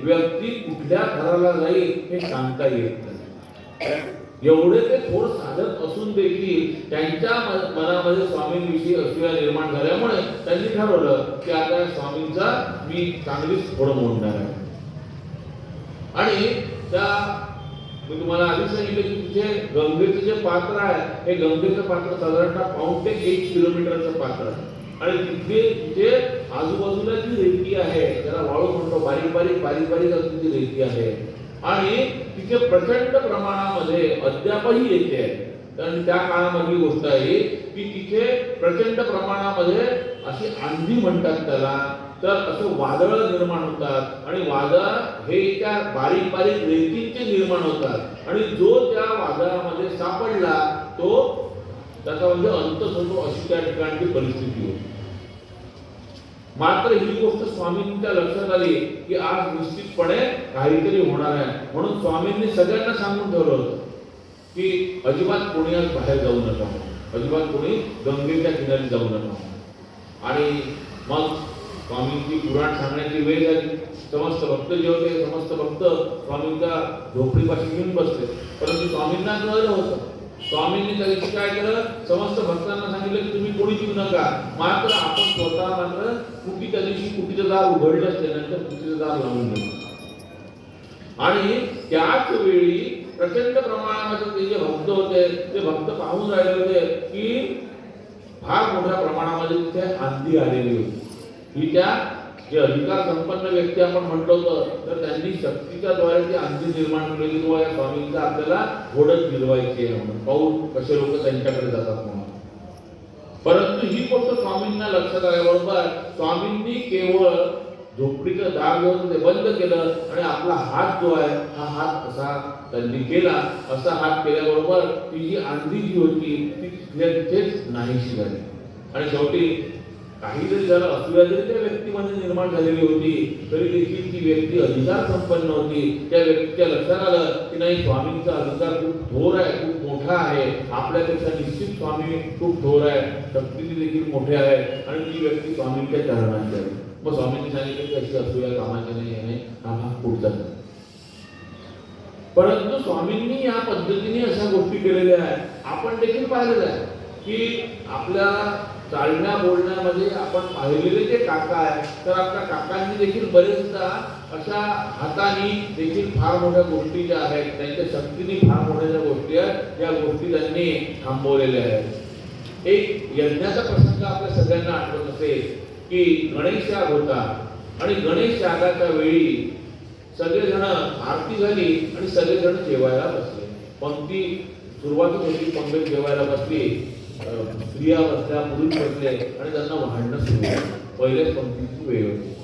व्यक्ती कुठल्या घराला जाईल हे सांगता येत नाही. एवढे ते थोर साधक असून देखील त्यांच्या मनामध्ये स्वामींविषयी असूया निर्माण झाल्यामुळे त्यांनी ठरवलं की आता स्वामींचा मी चांगलीच थोडं मोडणार आहे. आणि मी तुम्हाला आधी सांगितलं की तिथे गंगेचं जे पात्र आहे हे गंगेचं पात्र साधारणतः पाऊण ते 1 किलोमीटरचं पात्र आहे. आणि तिथे आजूबाजूला जी रेती आहे त्याला वाळू म्हणतो, बारीक बारीक अशी ती रेती आहे आणि तिथे प्रचंड प्रमाणामध्ये अद्यापही येते आहे. कारण त्या काळामधली गोष्ट आहे की तिथे प्रचंड प्रमाणामध्ये अशी आंधी म्हणतात त्याला, तर असं वादळ निर्माण होतात आणि वादळ हे त्या बारीक रेतींचे निर्माण होतात आणि जो त्या वादळामध्ये सापडला तो त्याचा म्हणजे अंतच होतो, अशी त्या ठिकाणची परिस्थिती होती. मात्र ही गोष्ट स्वामींच्या लक्षात आली की आज निश्चितपणे काहीतरी होणार आहे. म्हणून स्वामींनी सगळ्यांना सांगून ठेवलं होतं की अजिबात कोणी आज बाहेर जाऊ नका, अजिबात कोणी गंगेच्या किनारी जाऊ नका. आणि मग स्वामींची पुराण सांगण्याची वेळ झाली. समस्त भक्त जे होते समस्त भक्त स्वामींच्या झोपडीपाशी घेऊन बसले, परंतु स्वामींना कळलं होतं. स्वामींनी त्या दिवशी काय केलं, समस्त भक्तांना सांगितलं की तुम्ही कोणी येऊ नका, मात्र आपण स्वतः मात्र कुटीच्या दिवशी कुटीचं दार उघडलं असते, नंतर कुटीचं दार लावून दिलं. आणि त्याच वेळी प्रचंड प्रमाणामध्ये ते जे भक्त होते ते भक्त पाहून राहिले होते की फार मोठ्या प्रमाणामध्ये तिथे आंधी आलेली होती. ही त्या जे अधिकार संपन्न व्यक्ती आपण म्हटलं होतं तर त्यांनी शक्तीच्या द्वारे ती आंधी निर्माण केलेली किंवा या स्वामींचा आपल्याला घोडत गिरवायची आहे म्हणून, पाहून कसे लोक त्यांच्याकडे जातात म्हणून. परंतु ही गोष्ट स्वामींना लक्षात आल्याबरोबर स्वामींनी केवळ झोपडीचं दार घेऊन ते बंद केलं आणि आपला हात जो आहे हा हात असा त्यांनी केला. असा हात केल्याबरोबर ती जी आंधी जी होती ती तिथेच नाहीशी झाली. आणि शेवटी काही जरी झालं, असूया जरी त्या व्यक्तीमध्ये निर्माण झालेली होती तरी देखील ती व्यक्ती अधिकार संपन्न होती. त्या व्यक्तीच्या लक्षात आलं की नाही, स्वामींचा अधिकार खूप थोर आहे, खूप मोठा आहे, आपल्यापेक्षा निश्चित स्वामी खूप थोर आहे, शक्ती देखील मोठे आहे. आणि ती व्यक्ती स्वामींच्या चरणात आली. मग स्वामींनी सांगितलं की अशी असूया कामाची नाही आहे, हा भाग पुढचा. परंतु स्वामींनी या पद्धतीने अशा गोष्टी केलेल्या आहेत. आपण देखील पाहिलेलं आहे की आपल्या चालण्या बोलण्यामध्ये आपण पाहिलेले जे काका आहेत, तर आपल्या काकांनी देखील बरेचदा अशा हाताने देखील फार मोठ्या गोष्टी ज्या आहेत, त्यांच्या शक्तीने फार मोठ्या ज्या गोष्टी आहेत, या गोष्टी त्यांनी थांबवलेल्या आहेत. एक यज्ञाचा प्रसंग आपल्या सगळ्यांना आठवत असेल की गणेश याग होता आणि गणेश यागाच्या वेळी सगळेजण आरती झाली आणि सगळेजण जेवायला बसले. पंक्ती सुरुवातच होती, पंगत जेवायला बसली, स्त्रिया बसल्या, पुरुष बसले आणि त्यांना वाढणं सुरू झालं. पहिल्याच पंक्तीची वेळ होती.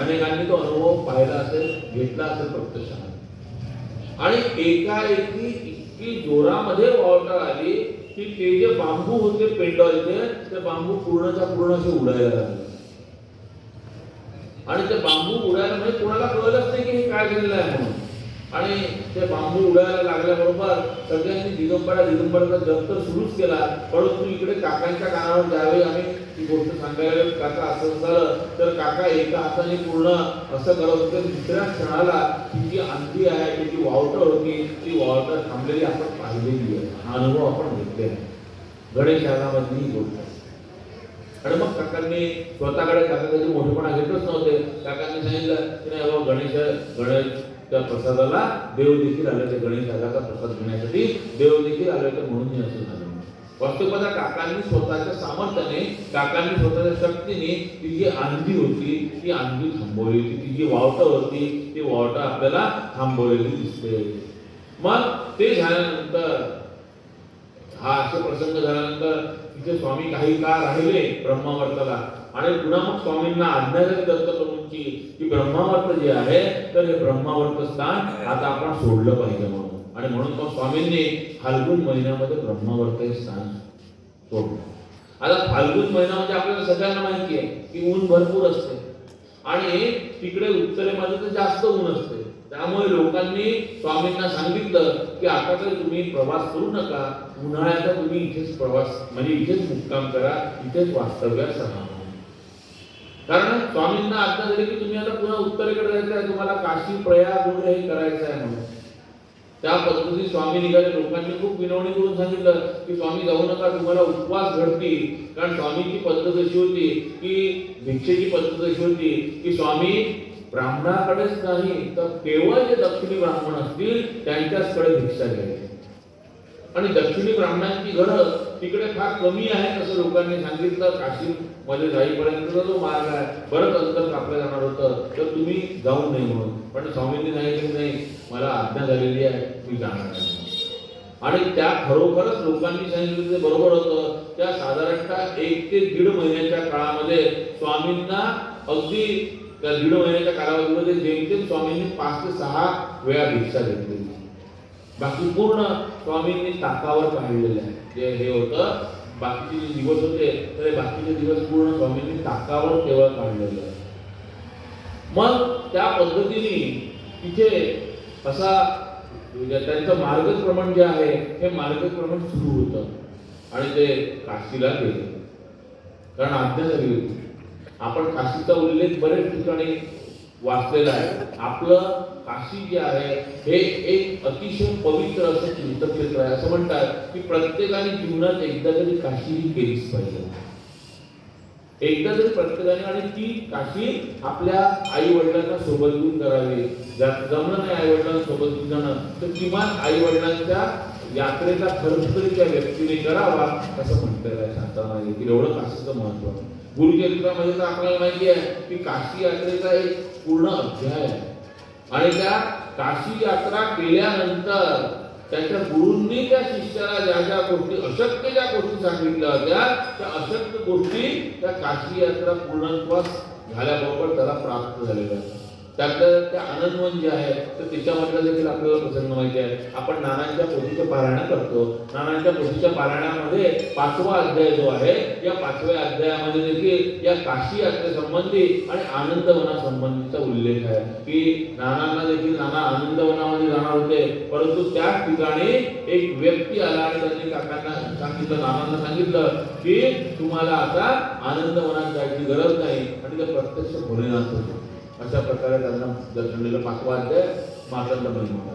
अनेकांनी तो अनुभव पाहिला असेल, घेतला असेल प्रत्यक्षात. आणि एकाएकी इतकी जोरामध्ये वावटळ आली की ते जे बांबू होते पेंडॉलचे, ते बांबू पूर्णच्या पूर्ण असे उडायला लागले. आणि ते बांबू उडायला म्हणजे कोणाला कळलंच नाही की हे काय झालेलं आहे म्हणून. आणि ते बांबू उडायला लागल्याबरोबर सगळ्यांनी दिगंबराचा जप तर सुरूच केला, परंतु इकडे काकांच्या कानावर ज्यावेळी आम्ही ती गोष्ट सांगायला काका असं झालं, तर काका एका हाताने पूर्ण असं करत होते. दुसऱ्या क्षणाला ती जी आंधी आहे, ती जी वावटळ होती, ती वावटळ थांबलेली आपण पाहिलेली आहे. हा अनुभव आपण घेतलेला आहे गणेश यागामधली ही गोष्ट. आणि मग काकांनी स्वतःकडे काकाचे मोठेपणा घेतच नव्हते. काकांनी सांगितलं की नाही बाबा, गणेश त्या प्रसादाला देव देखील आले, ते गणेश यागाचा प्रसाद घेण्यासाठी देव देखील आले, तर म्हणून असं झालं. वास्तविकता काकांनी स्वतःच्या सामर्थ्याने, काकांनी स्वतःच्या शक्तीने ती जी आंधी होती ती आंधी थांबवली होती. ती जी वावटळ होती ती वावटळ आपल्याला थांबवलेली दिसते. मग ते झाल्यानंतर, हा असे प्रसंग झाल्यानंतर तिथे स्वामी काही काळ राहिले ब्रह्मावर्ताला. आणि पुन्हा मग स्वामींना आज्ञा झाली दत्तप्रभूंची की ब्रह्मावर्त जे आहे, तर हे ब्रह्मावर्त स्थान आता आपण सोडलं पाहिजे म्हणून. आणि म्हणून मग स्वामींनी फाल्गुन महिन्यामध्ये ब्रह्मावर्त हे स्थान सोडलं. आता फाल्गुन महिना म्हणजे आपल्याला सगळ्यांना माहिती आहे की ऊन भरपूर असते आणि तिकडे उत्तरेमध्ये तर जास्त ऊन असते. त्यामुळे लोकांनी स्वामींना सांगितलं की आता तर तुम्ही प्रवास करू नका, उन्हाळ्याचा तुम्ही इथेच प्रवास म्हणजे इथेच मुक्काम करा, इथेच वास्तव्यास राहा. कारण स्वामींना आज्ञा झाली की तुम्ही आता पुन्हा उत्तरेकडे जायचं आहे, तुम्हाला काशी प्रयाग वगैरे हे करायचं आहे म्हणून. त्या पद्धतीने स्वामी निघाले. लोकांनी खूप विनवणी करून सांगितलं की स्वामी जाऊ नका, तुम्हाला उपवास घडतील. कारण स्वामीची पद्धत अशी होती की भिक्षेची पद्धत अशी होती की स्वामी ब्राह्मणाकडेच नाही तर केवळ जे दक्षिणी ब्राह्मण असतील त्यांच्याचकडे भिक्षा घ्यायची. आणि दक्षिणी ब्राह्मणांची घरं तिकडे फार कमी आहेत असं लोकांनी सांगितलं. काशीमध्ये जाईपर्यंतचा जो मार्ग आहे, बरंच अंतर कापलं जाणार होतं, तर तुम्ही जाऊ नये म्हणून. पण स्वामींनी सांगितलं नाही, मला आज्ञा झालेली आहे, मी जाणार नाही. आणि त्या खरोखरच लोकांनी सांगितलं ते बरोबर होतं. त्या साधारणतः 1 ते 1.5 महिन्याच्या काळामध्ये स्वामींना अगदी त्या 1.5 महिन्याच्या कालावधीमध्ये जेमतेम स्वामींनी 5 ते 6 वेळा भिक्षा घेतली. बाकी पूर्ण स्वामींनी ताकावर काढलेलं आहे. जे हे होतं बाकीचे जे दिवस होते, तर बाकीचे दिवस पूर्ण स्वामींनी ताकावर केवळ काढलेलं आहे. मग त्या पद्धतीने तिथे असा त्यांचं मार्गक्रमण जे आहे, हे मार्गक्रमण सुरू होतं आणि ते काशीला गेले. कारण आज्ञा झाली होती. आपण काशीचा उल्लेख बरेच ठिकाणी वाचलेला आहे. आपलं काशी जे आहे हे एक अतिशय पवित्र असं तीर्थक्षेत्र आहे. असं म्हणतात की प्रत्येकाने जीवनात एकदा तरी काशी ही केलीच पाहिजे, एकदा तरी प्रत्येकाने. आणि ती काशी आपल्या आई वडिलांना सोबत घेऊन करावी. जमलं नाही आई वडिलांना सोबत घेऊन जाणं, तर किमान आई वडिलांच्या यात्रेचा खर्च तरी त्या व्यक्तीने करावा असं म्हटलेलं आहे शास्त्रामध्ये. की एवढं काशीचं महत्व. गुरुचरित्रामध्ये तर आपल्याला माहिती आहे की काशी यात्रेचा एक पूर्ण अध्याय आहे. आणि त्या काशी यात्रा केल्यानंतर त्याच्या गुरूंनी त्या शिष्याला ज्या ज्या गोष्टी, अशक्य ज्या गोष्टी सांगितल्या होत्या, त्या अशक्य गोष्टी त्या काशी यात्रा पूर्णत्वास झाल्याबरोबर त्याला प्राप्त झालेल्या आहेत. त्यातलं त्या आनंदवन जे आहे, तर त्याच्यामधला देखील आपल्याला प्रसंग माहिती आहे. आपण नानांच्या पोथीचे पारायण करतो. नानांच्या पोथीच्या पारायणामध्ये 5वा अध्याय जो आहे, या 5व्या अध्यायामध्ये देखील या काशी यात्रेसंबंधी आणि आनंदवनासंबंधीचा उल्लेख आहे. की नानांना देखील, नाना आनंदवनामध्ये जाणार होते, परंतु त्याच ठिकाणी एक व्यक्ती आला आणि त्यांनी काकांना सांगितलं, नानांना सांगितलं की तुम्हाला आता आनंदवनात जायची गरज नाही. आणि ते प्रत्यक्ष भोलेनाथ होते. अशा प्रकारे त्यांना दर्शन दिलं. 5वा अध्याय मार्तंड महिमा.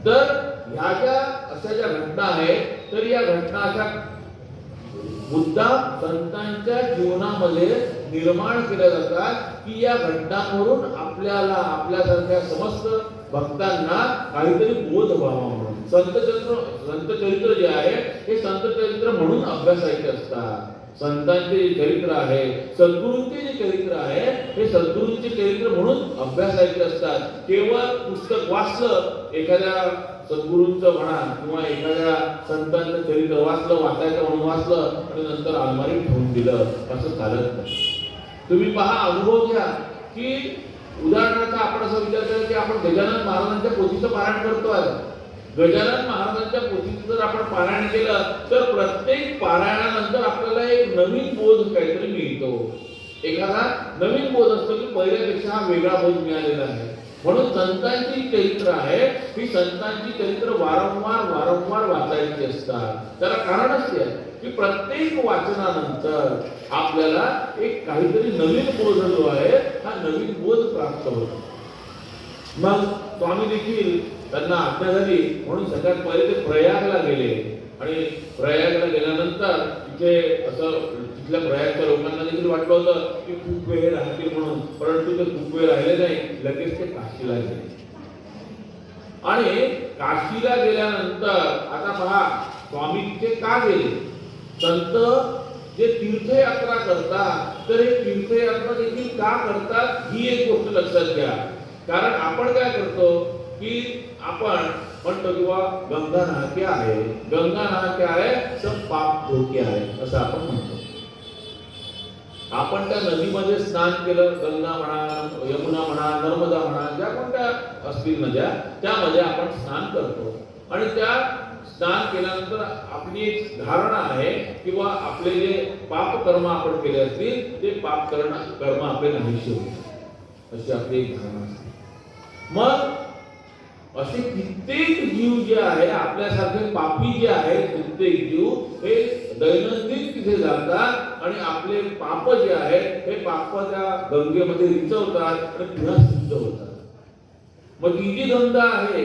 तर ह्या ज्या अशा ज्या घटना आहेत, तर या घटना अशा मुद्दाम संतांच्या जीवनामध्ये निर्माण केल्या जातात की या घटनांवरून आपल्याला आपल्यासारख्या समस्त भक्तांना काहीतरी बोध व्हावा म्हणून. संत चरित्र जे आहे हे संत चरित्र म्हणून अभ्यासायचे असतात. संतांचे जे चरित्र आहे, सद्गुरूंचे जे चरित्र आहे हे सद्गुरूंचे चरित्र म्हणून अभ्यासायचे असतात. केवळ पुस्तक वाचलं, एखाद्या सद्गुरूंचं म्हणा किंवा एखाद्या संतांचं चरित्र वाचायचं म्हणून वाचलं आणि नंतर अलमारीत ठेवून दिलं, असं चालत नाही. तुम्ही पहा, अनुभव घ्या की उदाहरणार्थ आपण असं विचार करा की आपण गजानन महाराजांच्या पोथीचं पारायण करतोय. गजानन महाराजांच्या पोथीचं जर आपण पारायण केलं तर प्रत्येक पारायणानंतर आपल्याला एक नवीन बोध काहीतरी मिळतो. एखादा नवीन बोध असतो की पहिल्यापेक्षा हा वेगळा बोध मिळालेला आहे. म्हणून संतांची चरित्र आहे ही संतांची चरित्र वारंवार वाचायची असतात. त्याला कारणच आहे की प्रत्येक वाचनानंतर आपल्याला एक काहीतरी नवीन बोध जो आहे हा नवीन बोध प्राप्त होतो. मग स्वामी देखील त्यांना आज्ञा झाली म्हणून सगळ्यात पहिले ते प्रयागला गेले आणि प्रयागला गेल्यानंतर तिथे असं तिथल्या प्रयागच्या लोकांना देखील वाटलं होतं की खूप वेळ राहतील म्हणून, परंतु ते खूप वेळ राहिले नाही. लगेच ते काशीला गेले आणि काशीला गेल्यानंतर आता पहा स्वामी तिथे का गेले. संत जे तीर्थयात्रा करतात तर हे तीर्थयात्रा देखील का करतात ही एक गोष्ट लक्षात घ्या. कारण आपण काय करतो की आपण म्हणतो किंवा गंगा नहा आहे, गंगा नहा आहे सब पाप धोके आहे असं आपण म्हणतो. आपण त्या नदीमध्ये स्नान केलं, गंगा म्हणा, यमुना म्हणा, नर्मदा म्हणा, ज्या कोणत्या असतील नद्या त्यामध्ये आपण स्नान करतो आणि त्या स्नान केल्यानंतर आपली एक धारणा आहे किंवा आपले जे पाप कर्म आपण केले असतील ते पाप कर्म आपले नाहीसे होते अशी आपली एक धारणा असते. मग असे कित्येक जीव जे आहे आपल्यासारखे पापी जे आहेत कित्येक जीव हे दैनंदिन तिथे जातात आणि आपले पाप जे आहेत हे पाप त्या गंगेमध्ये रिचवतात आणि पुन्हा शुद्ध होतात. मग ही जी गंगा आहे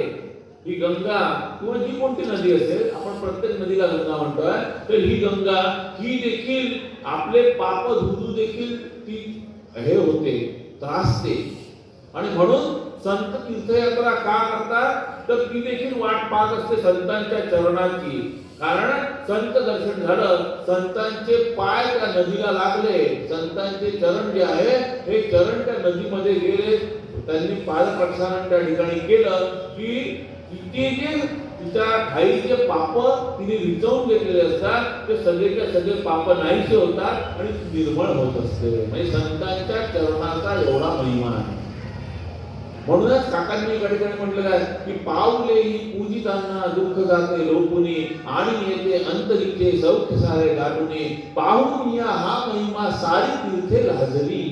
ही गंगा किंवा जी कोणती नदी असेल, आपण प्रत्येक नदीला गंगा म्हणतोय, तर ही गंगा ही देखील आपले पाप धुवू देखील ती हे होते, त्रासते. आणि म्हणून संत तीर्थयात्रा का करतात तर ती देखील वाट पाहत असते संतांच्या चरणाची. कारण संत दर्शन झालं, संतांचे पाय त्या नदीला लागले, संतांचे चरण जे आहे हे चरण त्या नदीमध्ये गेले, त्यांनी पाद प्रक्षालन त्या ठिकाणी केलं की तिथे जे तिच्या ठाईचे पाप तिने रिचवून घेतलेले असतात ते सगळेच्या सगळे पाप नाहीसे होतात आणि निर्मळ होत असते. म्हणजे संतांच्या चरणाचा एवढा महिमा आहे. म्हणूनच काकांनी एका ठिकाणी म्हटलेलं आहे की पाऊले ही पूजितांना दुःख जाते लोपुनी आणि येते अंतरिचे सौख्य सारे दारुणे पाहून या हा महिमा सारी तीर्थे लाजली.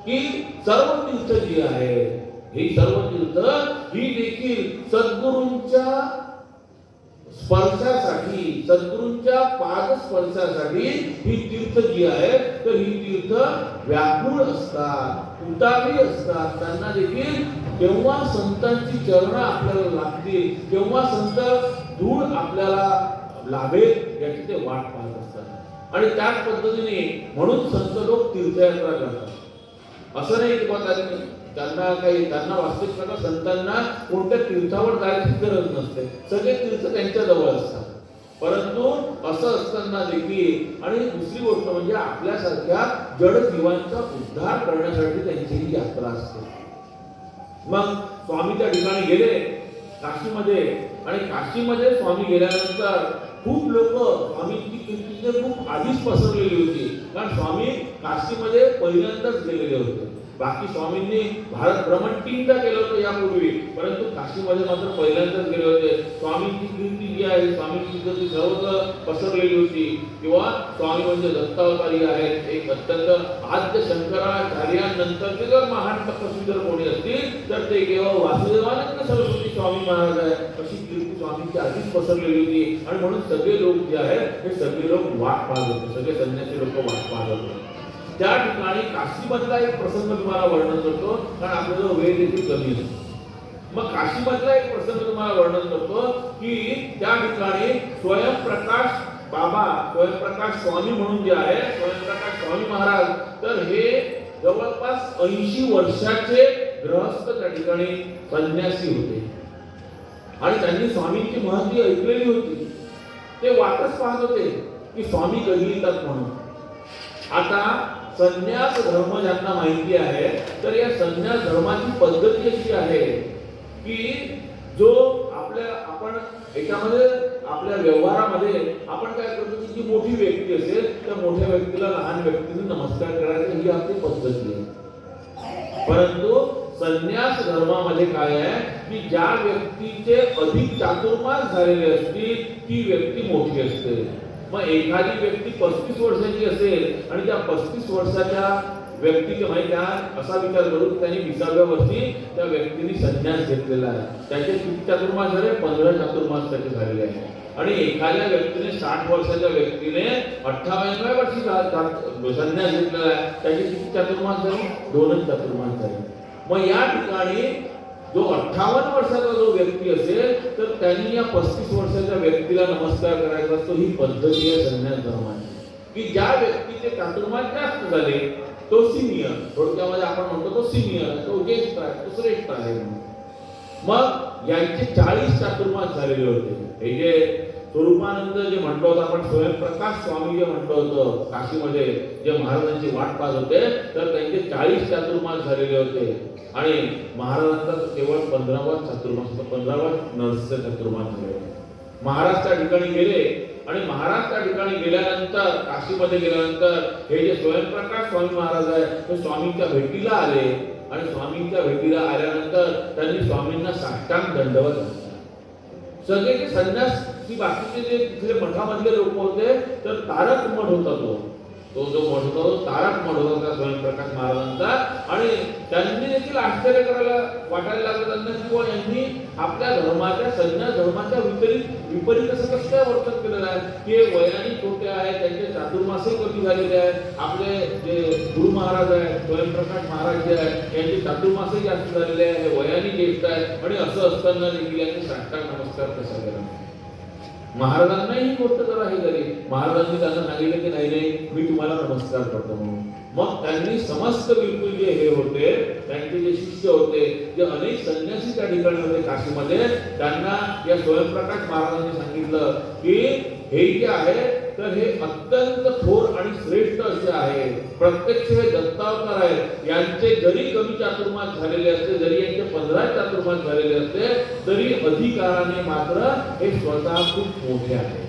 की सर्व तीर्थ जी आहे ही सर्व तीर्थ ही देखील सद्गुरूंच्या स्पर्शासाठी, सद्गुरूंच्या पाद स्पर्शासाठी ही तीर्थ जी आहे तर ही तीर्थ व्याकुळ असतात, उतावी असतात. त्यांना देखील केव्हा संतांची चरण आपल्याला लागतील, केव्हा संत धूळ आपल्याला लाभेल याची ते वाट पाहत असतात. आणि त्याच पद्धतीने म्हणून संत लोक तीर्थयात्रा करतात. असं नाही की त्यांना वास्तविकता संतांना कोणत्या तीर्थावर जायची गरज नसते, सगळे तीर्थ त्यांच्या जवळ असतात. परंतु असं असताना देखील आणि दुसरी गोष्ट म्हणजे आपल्यासारख्या जड जीवांचा उद्धार करण्यासाठी त्यांची ही यात्रा असते. मग स्वामी त्या ठिकाणी गेले काशीमध्ये आणि काशीमध्ये स्वामी गेल्यानंतर खूप लोक स्वामींची कीर्ती खूप आधीच पसरलेली होती. कारण स्वामी काशीमध्ये पहिल्यांदाच गेलेले होते. बाकी स्वामींनी भारत भ्रमण 3दा केलं होतं यापूर्वी, परंतु काशीमध्ये मात्र पहिल्यांदाच गेले होते. स्वामींची कीर्ती जी आहे, स्वामींची कीर्ती सर्वत्र पसरलेली होती. किंवा स्वामी म्हणजे दत्तावतारी आहेत, एक अत्यंत आद्य शंकराचार्यांनंतरचे जर महान तपस्वी जर कोणी असतील तर ते केवळ वासुदेवानंद सरस्वती स्वामी महाराज आहे. अशी कीर्ती स्वामींची आधीच पसरलेली होती. आणि म्हणून सगळे लोक जे आहेत हे सगळे लोक वाट पाहत होते, सगळे संन्यासी लोक वाट पाहत होते. त्या ठिकाणी काशीमधला एक प्रसंग तुम्हाला वर्णन करतो, कारण आपल्याला वेळ देखील कमी आहे. मग काशीमधला एक प्रसंग तुम्हाला वर्णन करतो की त्या ठिकाणी स्वयंप्रकाश बाबा स्वयंप्रकाश स्वामी म्हणून जे आहे स्वयंप्रकाश स्वामी महाराज, तर हे जवळपास 80 वर्षाचे गृहस्थ त्या ठिकाणी संन्यासी होते आणि त्यांनी स्वामींची महती ऐकलेली होती. ते वाटच पाहत होते की स्वामी कधी येतात म्हणून. आता संन्यास धर्म ज्यांना माहिती आहे, तर या संन्यास धर्माची पद्धती अशी आहे की जो आपण एकामध्ये आपल्या व्यवहारामध्ये आपण काय करतो की जी मोठी व्यक्ती असेल त्या मोठ्या व्यक्तीला लहान व्यक्तीने नमस्कार करायचा ही आपली पद्धती आहे. परंतु संन्यास धर्मामध्ये काय आहे की ज्या व्यक्तीचे अधिक चातुर्मास झालेले असतील ती व्यक्ती मोठी असते. मग एखादी व्यक्ती 35 वर्षाची असेल आणि त्या 35 वर्षाच्या व्यक्तीचे माहिती आहे असा विचार करून त्यांनी 20व्या वर्षी त्या व्यक्तीने संन्यास घेतलेला आहे. त्याचे किती चातुर्मास झाले? 15 चातुर्मास त्याचे झालेले आहे. आणि एखाद्या व्यक्तीने 60 वर्षाच्या व्यक्तीने 58व्या वर्षी संन्यास घेतलेला आहे. त्याचे किती चातुर्मास झाले? 2च चातुर्मास झाले. मग या ठिकाणी जो 58 वर्षाचा जो व्यक्ती असेल तर त्यांनी या 35 वर्षाच्या व्यक्तीला नमस्कार करायचा असतो. ही पद्धती आहे संन्यास धर्माची की ज्या व्यक्तीचे चातुर्मास जास्त झाले तो सिनियर, थोडक्यामध्ये आपण म्हणतो तो सिनियर, तो ज्येष्ठ आहे, तो श्रेष्ठ आहे. मग यांचे 40 चातुर्मास झालेले होते. हे जे स्वरूपानंद जे म्हणतो होतो आपण, स्वयंप्रकाश स्वामी जे म्हणतो होतो काशीमध्ये जे महाराजांची वाट पाहत होते, तर त्यांचे 40 चातुर्मास झालेले होते आणि महाराजांचा केवळ 15वा चातुर्मास, 15वा नरस्य चातुर्मास झाले. महाराज त्या ठिकाणी गेले आणि महाराज त्या ठिकाणी गेल्यानंतर काशीमध्ये गेल्यानंतर हे जे स्वयंप्रकाश स्वामी महाराज आहे ते स्वामींच्या भेटीला आले आणि स्वामींच्या भेटीला आल्यानंतर त्यांनी स्वामींना साष्टांग दंडवत घातला. सगळे जे संन्यासी बाकीचे जे तिथले मठामधले लोक होते तर तारक मठ होता तो जो मठ होता तो तारक मठ होता स्वयंप्रकाश महाराजांचा. आणि त्यांनी देखील आश्चर्य करायला वाटायला लागलं त्यांना की यांनी आपल्या धर्माच्या संन्यास धर्माच्या विपरीत असं कसं काय वर्तन केलेलं आहे की वयाने छोटे आहेत, त्यांचे चातुर्मासही कमी झालेले आहेत. आपले जे गुरु महाराज आहेत स्वयंप्रकाश महाराज जे आहेत यांचे चातुर्मासही जास्त झालेले आहे, हे वयाने ज्येष्ठ आहेत आणि असं असताना देखील यांनी साष्टांग नमस्कार कसा केला. महाराजांना ही गोष्ट जरा हे झाली. महाराजांनी त्यांना सांगितलं की नाही मी तुम्हाला नमस्कार करतो म्हणून. मग त्यांनी समस्त बिलकुल जे हे होते त्यांचे जे शिष्य होते जे अनेक संन्यासी त्या ठिकाणी होते काशीमध्ये, त्यांना या स्वयंप्रकाश महाराजांनी सांगितलं की हे जे आहे तर हे अत्यंत थोर आणि श्रेष्ठ असे आहे. प्रत्यक्ष हे दत्तावतार आहेत. यांचे जरी कमी चातुर्मास झालेले असते, जरी यांचे 15 चातुर्मास झालेले असते, तरी अधिकाराने मात्र हे स्वतः खूप मोठे आहे.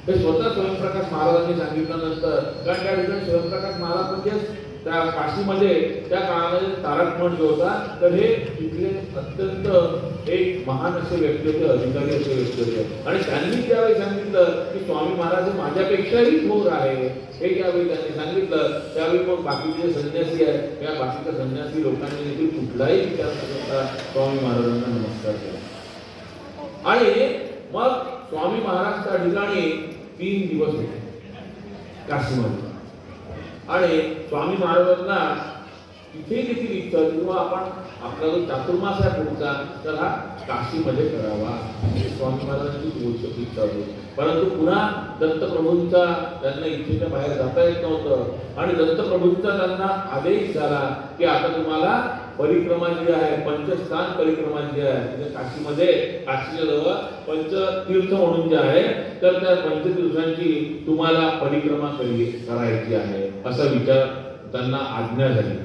हे स्वतः स्वयंप्रकाश महाराजांनी सांगितल्यानंतर, कारण त्या ठिकाणी स्वयंप्रकाश महाराज म्हणजे त्या काशीमध्ये त्या काळामध्ये तारक मठ जो होता तर हे तिथले अत्यंत एक महान असे व्यक्ती होते, अधिकारी असे व्यक्ती होते. आणि त्यांनी त्यावेळी सांगितलं की स्वामी महाराज हे माझ्यापेक्षाही थोर आहे. हे ज्यावेळी त्यांनी सांगितलं त्यावेळी मग बाकीचे संन्यासी आहेत त्या बाकीच्या संन्यासी लोकांनी देखील कुठलाही विचार न करता स्वामी महाराजांना नमस्कार केला. आणि मग स्वामी महाराज त्या ठिकाणी 3 दिवस होते काशीमध्ये. आणि स्वामी महाराजांना तिथे देखील इच्छा होती किंवा आपण आपला जो चातुर्मास आहे पुढचा तर हा काशीमध्ये करावा, स्वामी महाराजांची इच्छा होती. परंतु पुन्हा दत्तप्रभूंचा त्यांना इच्छेच्या बाहेर जाता येत नव्हतं आणि दत्तप्रभूंचा त्यांना आदेश झाला की आता तुम्हाला परिक्रमा जी आहे, पंचस्थान परिक्रमा जी आहे म्हणजे काशीमध्ये काशीच्या जवळ पंचतीर्थ म्हणून जे आहे तर त्या पंचतीर्थांची तुम्हाला परिक्रमा करायची आहे असा विचार त्यांना आज्ञा झाली.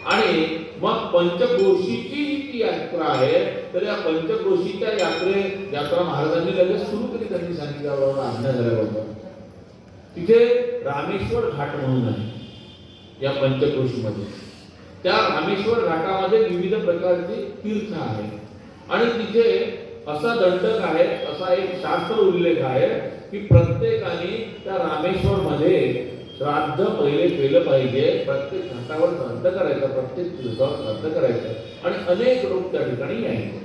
आणि मग पंचक्रोशीची जी यात्रा आहे तर या पंचक्रोशीच्या यात्रा महाराजांनी लगेच सुरू केली. त्यांनी सांगितल्याबरोबर आज्ञा झाल्याबरोबर तिथे रामेश्वर घाट म्हणून आहे या पंचक्रोशीमध्ये. त्या रामेश्वर घाटामध्ये विविध प्रकारची तीर्थ आहे आणि तिथे असा दंडक आहे, असा एक शास्त्र उल्लेख आहे की प्रत्येकाने त्या रामेश्वर मध्ये श्राद्ध पहिले केलं पाहिजे. प्रत्येक घाटावर श्राद्ध करायचं, प्रत्येक तीर्थावर श्राद्ध करायचं आणि अनेक लोक त्या ठिकाणी यायचे.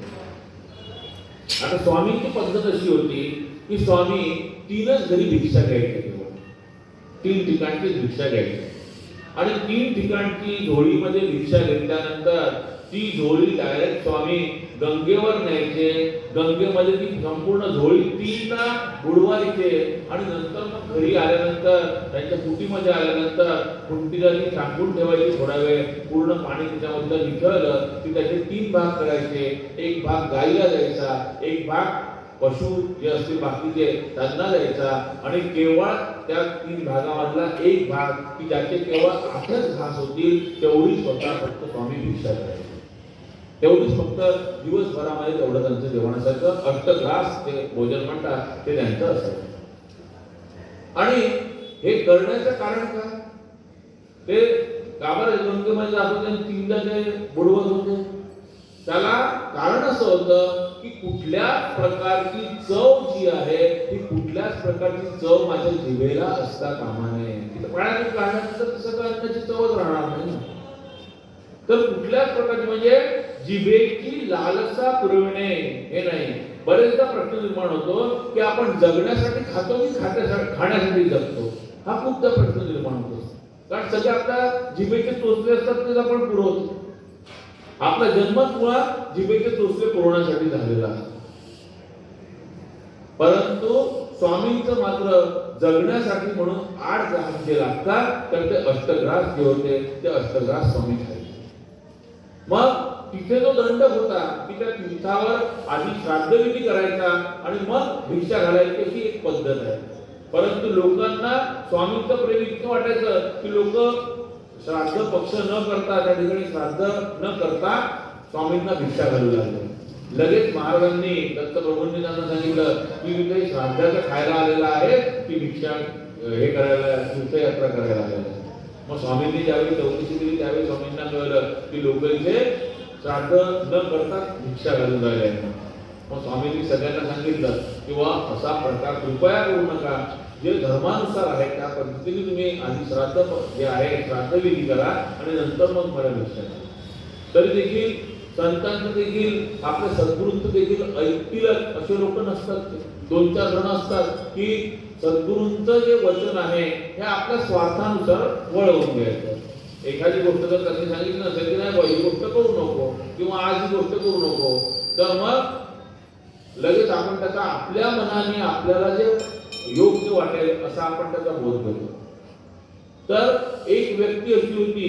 आता स्वामींची पद्धत अशी होती की स्वामी 3च घरी भिक्षा घ्यायचे, केवळ 3 ठिकाणची भिक्षा घ्यायची आणि 3 ठिकाणची झोळीमध्ये भिक्षा घेतल्यानंतर ती झोळी डायरेक्ट स्वामी गंगेवर न्यायचे, गंगेमध्ये ती संपूर्ण झोळी तीनदा बुडवायचे आणि नंतर मग घरी आल्यानंतर त्यांच्या कुटीमध्ये आल्यानंतर कुंटीला ती टाकून ठेवायची थोडा वेळ. पूर्ण पाणी त्याच्यामधलं निघळलं की त्याचे 3 भाग करायचे. एक भाग गाईला द्यायचा, एक भाग पशु जे असतील बाकीचे त्यांना द्यायचा आणि केवळ त्या 3 भागामधला एक भाग की ज्याचे केवळ 8च घास होतील तेवढी स्वतः फक्त स्वामी भिक्षा करायचे. तेवढीच फक्त दिवसभरामध्ये तेवढं त्यांचं जेवण असायचं. 8 ग्लास ते भोजन म्हणतात ते त्यांचं असायचं. आणि हे करण्याचं कारण काय? ते गाभाऱ्यात गंगेमध्ये जात होते आणि 3दा ते बुडवत होते. त्याला कारण असं होतं की कुठल्याच प्रकारची चव जी आहे ती कुठल्याच प्रकारची चव माझ्या जिभेला असता कामा नये. तिथं पाण्यातून काढल्यानंतर सगळं अन्नाची चवच राहणार नाही. तर कुठल्याच प्रकारची म्हणजे जिभेची लालसा पुरविणे हे नाही. बरेचदा प्रश्न निर्माण होतो की आपण जगण्यासाठी खातो की खाण्यासाठी जगतो. हा खूपदा प्रश्न निर्माण होतो. कारण सगळे आपल्या जिभेचे चोचले असतात तेच आपण पुरवतो. आपला जन्मच मुळात जिभेचे चोचले पुरवण्यासाठी झालेला आहे. परंतु स्वामींचं मात्र जगण्यासाठी म्हणून 8 ग्रास जे लागतात तर ते अष्टग्रास जे होते ते अष्टग्रास स्वामी खायचे. मग तिथे जो दंडक होता की त्या तीर्थावर आधी श्राद्धविधी करायचा आणि मग भिक्षा घालायची अशी एक पद्धत आहे. परंतु लोकांना स्वामींचं प्रेम इतकं वाटायचं की लोक श्राद्ध पक्ष न करता त्या ठिकाणी श्राद्ध न करता स्वामींना भिक्षा घालू लागले. लगेच महाराजांनी दत्तप्रभूंनी त्यांना सांगितलं की तिथे श्राद्धाचं खायला आलेला आहे की भिक्षा हे करायला तीर्थयात्रा करायला आलेला आहे. मग स्वामींनी ज्यावेळी चौकशी केली त्यावेळी स्वामींना कळलं की लोक इथे श्राद्ध न करता भिक्षा घालून राहिले आहेत. मग स्वामींनी सगळ्यांना सांगितलं किंवा असा प्रकार कृपया करू नका. जे धर्मानुसार आहे त्या पद्धतीने तुम्ही आधी श्राद्ध जे आहे श्राद्धविधी करा आणि नंतर मग मला भिक्षा द्या. तरी देखील संतांचं देखील आपल्या सद्गुरूंचं देखील ऐकतीलच असे लोक नसतात. 2-4 जण असतात की सद्गुरूंचं जे वचन आहे हे आपल्या स्वार्थानुसार वळवून घ्यायचं. एखादी गोष्ट जर त्यांनी सांगितली नसेल की नाही ही गोष्ट करू नको किंवा आज ही गोष्ट करू नको तर मग लगेच आपण त्याचा आपल्या मनाने आपल्याला जे योग्य वाटेल असा आपण त्याचा बोध घेतो. तर एक व्यक्ती अशी होती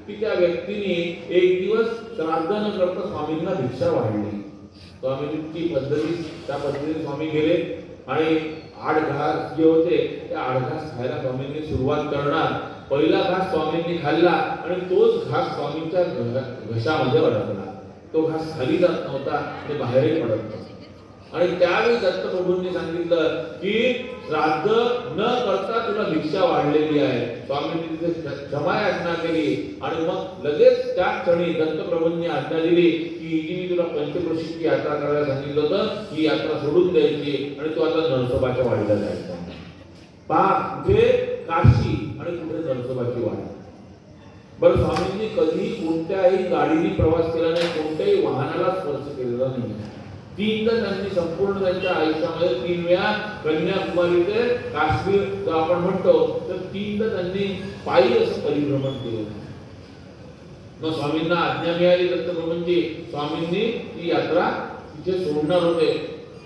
की त्या व्यक्तीने एक दिवस श्राद्ध न करता स्वामींना भिक्षा वाढली. स्वामींची त्या पद्धतीने स्वामी गेले आणि 8 घास जे होते ते 8 घास खायला स्वामींनी सुरुवात करणार. पहिला घास स्वामींनी खाल्ला आणि तोच घास स्वामींच्या घशामध्ये अडकला. तो घास खाली जात नव्हता ते बाहेरही पडत नव्हता. आणि त्यावेळी दत्तप्रभूंनी सांगितलं की श्राद्ध न करता तुला भिक्षा वाढलेली आहे. स्वामींनी तिथे क्षमा याचना केली आणि मग लगेच त्या क्षणी दत्तप्रभूंनी आज्ञा दिली की जी मी तुला पंचक्रोशीची यात्रा करायला सांगितलं होतं ही यात्रा सोडून द्यायची आणि तू आता नरसोबाच्या वाडीला जायचा. कुठे काशी आणि कुठे नरसोबाची वाडी. बरं स्वामींनी कधी कोणत्याही गाडीने प्रवास केला नाही, कोणत्याही वाहनाला स्पर्श केलेला नाही. 3दा त्यांनी संपूर्ण त्यांच्या आयुष्यामध्ये 3 वेळा कन्याकुमारी ते काश्मीर जो आपण म्हणतो तर 3दा त्यांनी पायी असं परिभ्रमण केलं. मग स्वामींना आज्ञा मिळाली दत्तप्रभूंची. स्वामींनी ती यात्रा तिथे सोडणार होते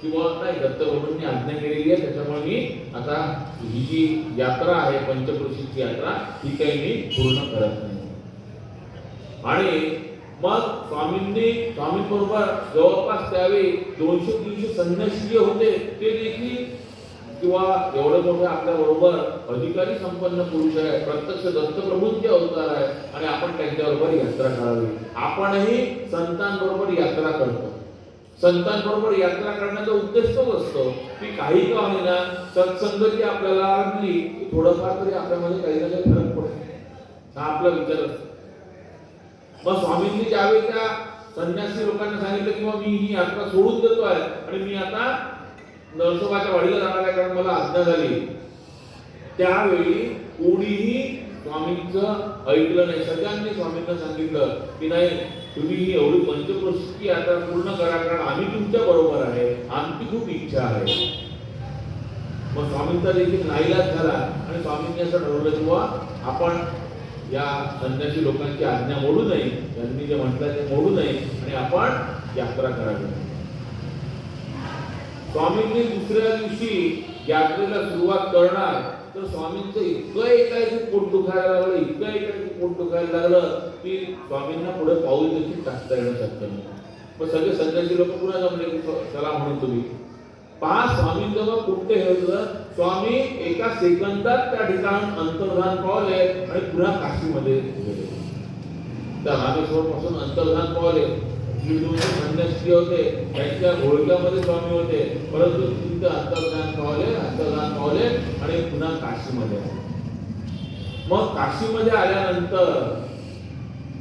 किंवा नाही दत्तप्रभूंनी आज्ञा केलेली आहे त्याच्यामुळे मी आता ही जी यात्रा आहे पंचक्रोशीची यात्रा ही काही मी पूर्ण करत नाही. आणि मग स्वामींबरोबर जवळपास त्यावेळी 200-300 संन्यासी जे होते ते देखील किंवा एवढं मोठं आपल्या बरोबर अधिकारी संपन्न पुरुष आहे, प्रत्यक्ष दत्तप्रभूंचे अवतार आहे आणि आपण त्यांच्याबरोबर यात्रा करावी. आपणही संतांबरोबर यात्रा करतो. संतांबरोबर यात्रा करण्याचा उद्देश तोच असतो की काही का होईना सत्संगती आपल्याला लागली की थोडंफार तरी आपल्यामध्ये काही ना काही फरक पडतो. हा आपला विचार असतो. मग स्वामींनी ज्यावेळी त्या संन्यासी लोकांना सांगितलं की मी ही यात्रा सोडून देतो आहे आणि मी आता नरसोबाच्या वाडीला जाणार आहे कारण मला आज्ञा झाली, त्यावेळी कोणीही स्वामींचं ऐकलं नाही. सगळ्यांनी स्वामींना सांगितलं की नाही तुम्ही ही एवढी पंचक्रोशीची यात्रा पूर्ण करा कारण आम्ही तुमच्या बरोबर आहे, आमची खूप इच्छा आहे. मग स्वामींचा देखील नाईलाज झाला आणि स्वामींनी असं ठरवलं किंवा आपण या संन्यासी लोकांची आज्ञा मोडू नये, त्यांनी जे म्हटलं ते मोडू नये आणि आपण यात्रा करावी. स्वामींनी दुसऱ्या दिवशी यात्रेला सुरुवात करणार तर स्वामींचं इतकं ऐकायचं पोट दुखायला लागलं, इतकं ऐकायचं पोट दुखायला लागलं की स्वामींना पुढे पाऊल देखील टाकता येणं शक्य नाही. मग सगळे संन्यासी लोक पुन्हा जमले, चला म्हणून तुम्ही पहा स्वामींजवळ कुठे हे होतं. स्वामी एका सेकंदात त्या ठिकाणी अंतर्धान पावले आणि पुन्हा काशीमध्ये गेले. त्या रामेश्वर पासून अंतर्धान पावले. दोन संन्यासी होते, त्यांच्या घोळक्यामध्ये स्वामी होते, परंतु तिथे अंतर्धान पावले आणि पुन्हा काशीमध्ये आले. मग काशीमध्ये आल्यानंतर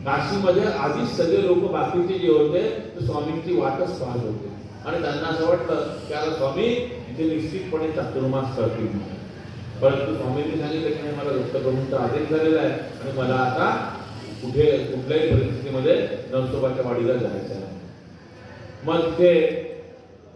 काशीमध्ये आधीच सगळे लोक बाकीचे जे होते ते स्वामींची वाटच पाहत होते आणि त्यांना असं वाटलं की आता स्वामी इथे निश्चितपणे चातुर्मास करतील. परंतु स्वामींनी सांगितलं की मला व्यक्त करून आदेश झालेला आहे आणि मला आता कुठल्याही परिस्थितीमध्ये नरसोबाच्या वाडीला जायचं आहे. मग तिथे